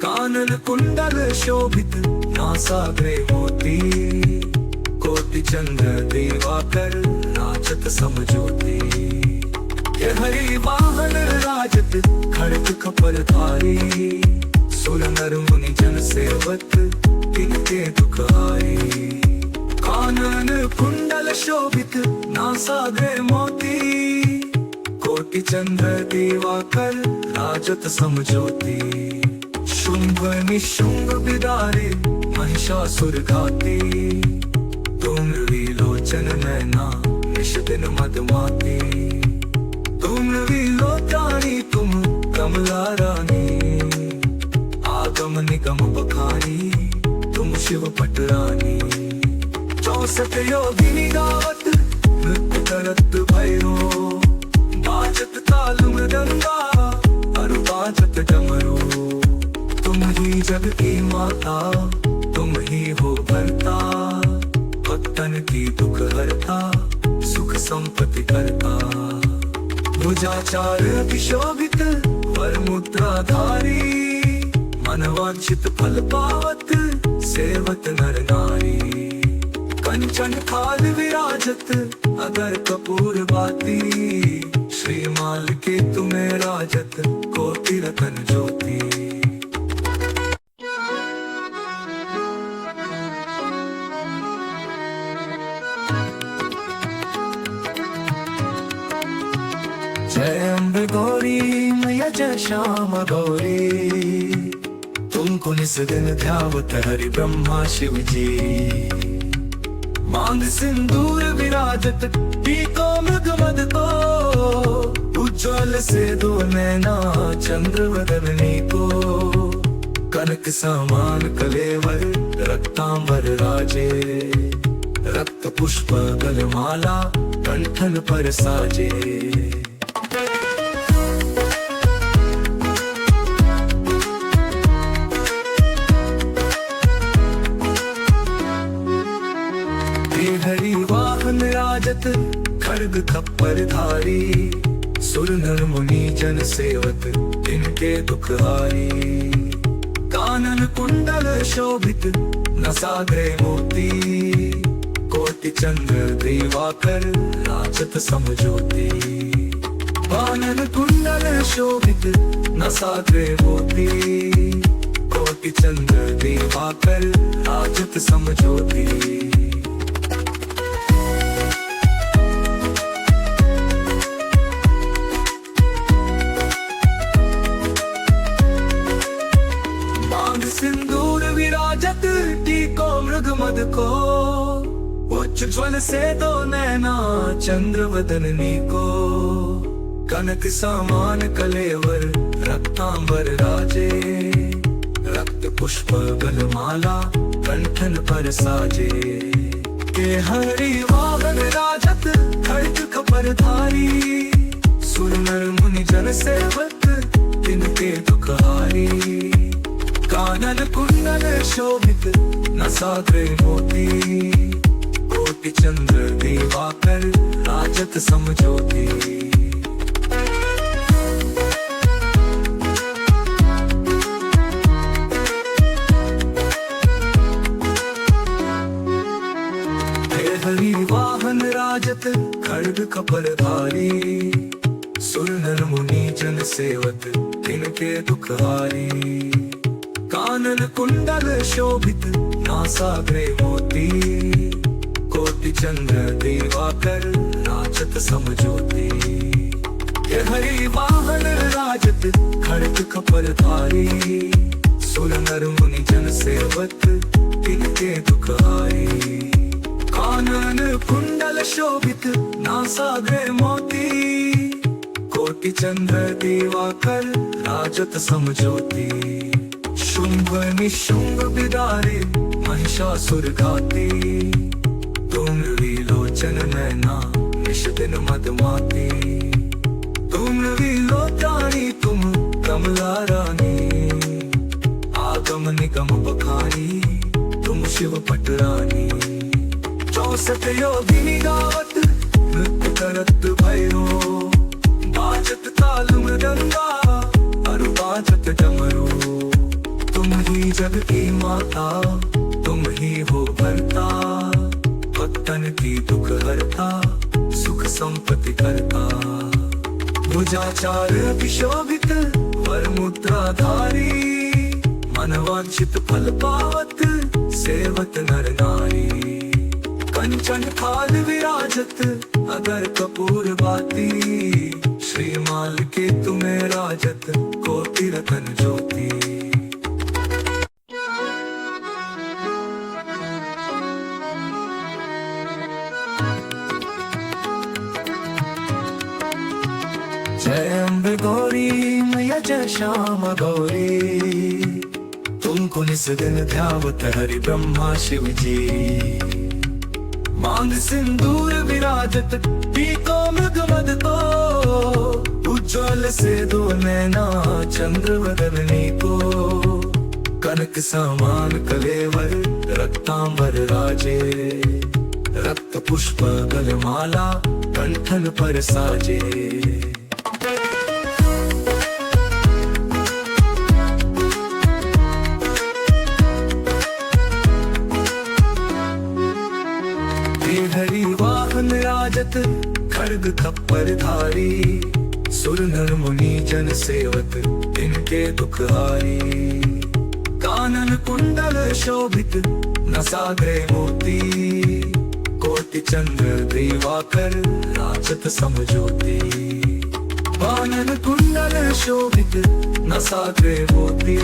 कानन कुंडल शोभित नासाग्रे मोती, कोटि चंद्र दिवाकर राजत समज्योति। ये हरि वाहन राजत खड्ग कपर धारी, सुर नर मुनि जन सेवक तिनके दुखहारी। कानन कुंडल शोभित नासाग्रे मोती, कोटि चंद्र दिवाकर राजत समज्योति। शुंभ निशुंभ बिदारे महिषासुर घाती, तुम विलोचन नैना निश दिन मदमाती। तुम विलोचानी तुम कमला रानी, आगम निगम बखानी तुम शिव पटरानी। 64 योगिनी गावत नृत्य करत भैरो, बाजत ताल मृदंगा अरु बाजत डमरू। तुम ही जग की माता तुम ही हो भरता, भक्तन की दुख हरता सुख संपत्ति करता। भुजाचार अतिशोभित वर मुद्राधारी, मनवांछित फल पावत सेवत नर नारी। कंचन थाल विराजत अगर कपूर बाती, श्रीमाल के तुम्हें राजत कोटि रतन ज्योति। जय अम्बे गौरी मैया जय श्यामा गौरी, तुमको निस दिन ध्यावत हरि ब्रह्मा शिव जी। मांग सिंदूर विराजत टीको मृग मद को, उज्ज्वल से दो नैना चंद्र वदननी को, कनक समान कलेवर रक्तांबर राजे, रक्त पुष्प गलमाला कंठन पर साजे। हरि वाहन राजत खड्ग खप्पर धारी, सुर नर मुनि जन सेवक तिनके दुखहारी। कानन कुंडल शोभित नसाग्रे मोती, कोटि चंद्र दिवाकर राजत समज्योति। कानन कुंडल शोभित नसाग्रे मोती, कोटि चंद्र दिवाकर राजत समज्योति। सिंदूर विराजत टीको मृग मद को, उज्ज्वल से दो नैना चंद्र वदननी को, कनक समान कलेवर रक्तांबर राजे, रक्त पुष्प गलमाला कंठन पर साजे। के हरि वाहन राजत खड्ग कपर धारी, सुर नर मुनि जन सेवक तिनके दुखहारी। कानन कुंडल शोभित नसाग्रे मोती, कोटि चंद्र दिवाकर राजत समज्योति। हरि वाहन राजत खड्ग कपर धारी, सुर नर मुनि जन सेवक तिनके दुखहारी। कानन कुंडल शोभित नासाग्रे मोती कोटि चंद्र दिवाकर नाचत समज्योति ये हरि वाहन राजत खड़ग कपर धारी सुर नर मुनि जन सेवक तिनके दुख हारी कानन कुंडल शोभित नासाग्रे मोती कोटि चंद्र दिवाकर राजत समज्योति शुंभ निशुंभ बिदारे महिषासुर घाती तुम विलोचन नैना निश दिन मदमाती तुम विलोचानी तुम कमला रानी आगम निगम बखानी तुम शिव पटरानी 64 योगिनी गावत नृत्य करत भैरो बाजत ताल मृदंगा अरु बाजत डमरू तुम ही जग की माता तुम ही हो भरता भक्तन की दुख हरता सुख संपत्ति करता भुजाचार विशोभित वर मुद्राधारी मनवांछित फल पावत सेवत नर नारी कंचन थाल विराजत अगर कपूर बाती श्रीमाल के तुम्हें राजत कोटि रतन ज्योति जय अम्बे गौरी मैया जय श्यामा गौरी तुमको निस दिन ध्यावत हरि ब्रह्मा शिव जी मांग सिंदूर विराजत पीतो मृग मद को उज्ज्वल से दो नैना चंद्र वदनी को कनक समान कलेवर रक्तांबर राजे रक्त पुष्प गलमाला कंठन पर साजे हरि वाहन राजत खड़ग खप्पर धारी सुर नर मुनि जन सेवक इनके दुख हारी कानन कुंडल शोभित नसाग्रे मोती कोटि चंद्र दिवाकर राजत समज्योति कानन कुंडल शोभित नसाग्रे मोती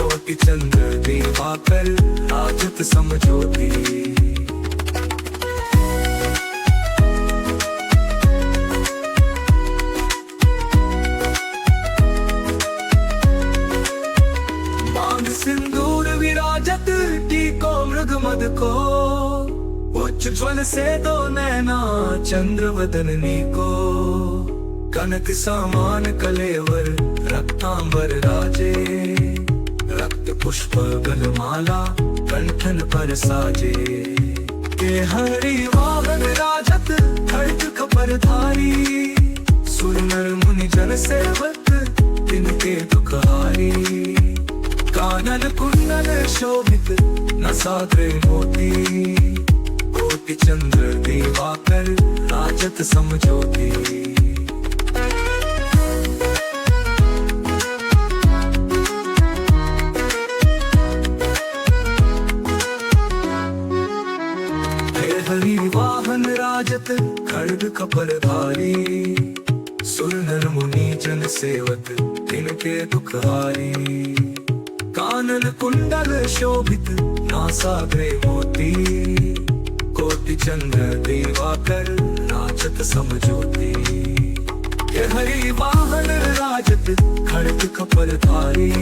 कोटि चंद्र दिवाकर राजत समज्योति सिंदूर विराजत टीको मृग मद को उज्ज्वल से दो नैना चंद्र वदनी को कनक समान कलेवर रक्तांबर राजे रक्त पुष्प गलमाला कंठन पर साजे के हरि वाहन राजत खड़ग कपर धारी सुर नर मुनि जन सेवक तिनके दुख हारी कानन कुंडल शोभित नसाग्रे मोती कोटि चंद्र दिवाकर राजत समज्योति हरि वाहन राजत खड़ग कपर धारी सुर नर मुनि जन सेवक तिनके दुख हारी कानन कुंडल शोभित नासाग्रे मोती कोटि चंद्र दिवाकर राजत समज्योति ये हरि वाहन राजत खड़ग कपर धारी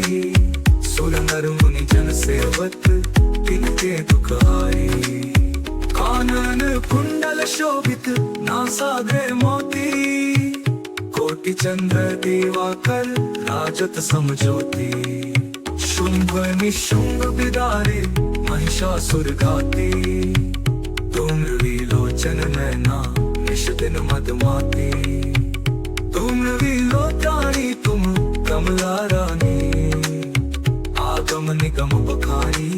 सुर नर मुनि जन सेवक तिनके दुख हारी कानन कुंडल शोभित नासाग्रे मोती कोटि चंद्र दिवाकर राजत समज्योति शुंभ निशुंभ बिदारे महिषासुर घाती तुम विलोचन नैना निश दिन मदमाती तुम विलोचानी तुम कमला रानी आगम निगम बखानी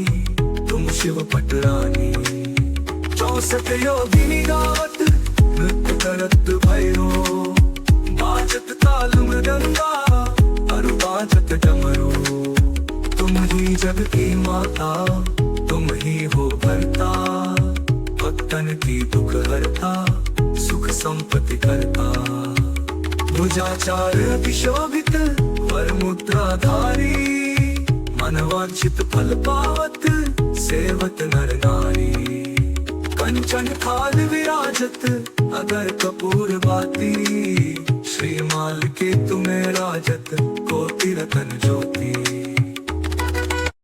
तुम शिव पटरानी 64 योगिनी गावत नृत्य करत भैरो बाजत ताल मृदंगा अरु बाजत डमरू तुम जग की माता तुम ही हो भरता, भक्तन की दुख हरता, सुख संपत्ति करता। भुजाचार अतिशोभित वर मुद्राधारी, मनवांछित फल पावत सेवत नर नारी। कंचन थाल विराजत अगर कपूर बाती, श्रीमाल के तुम्हें राजत कोटि रतन ज्योति।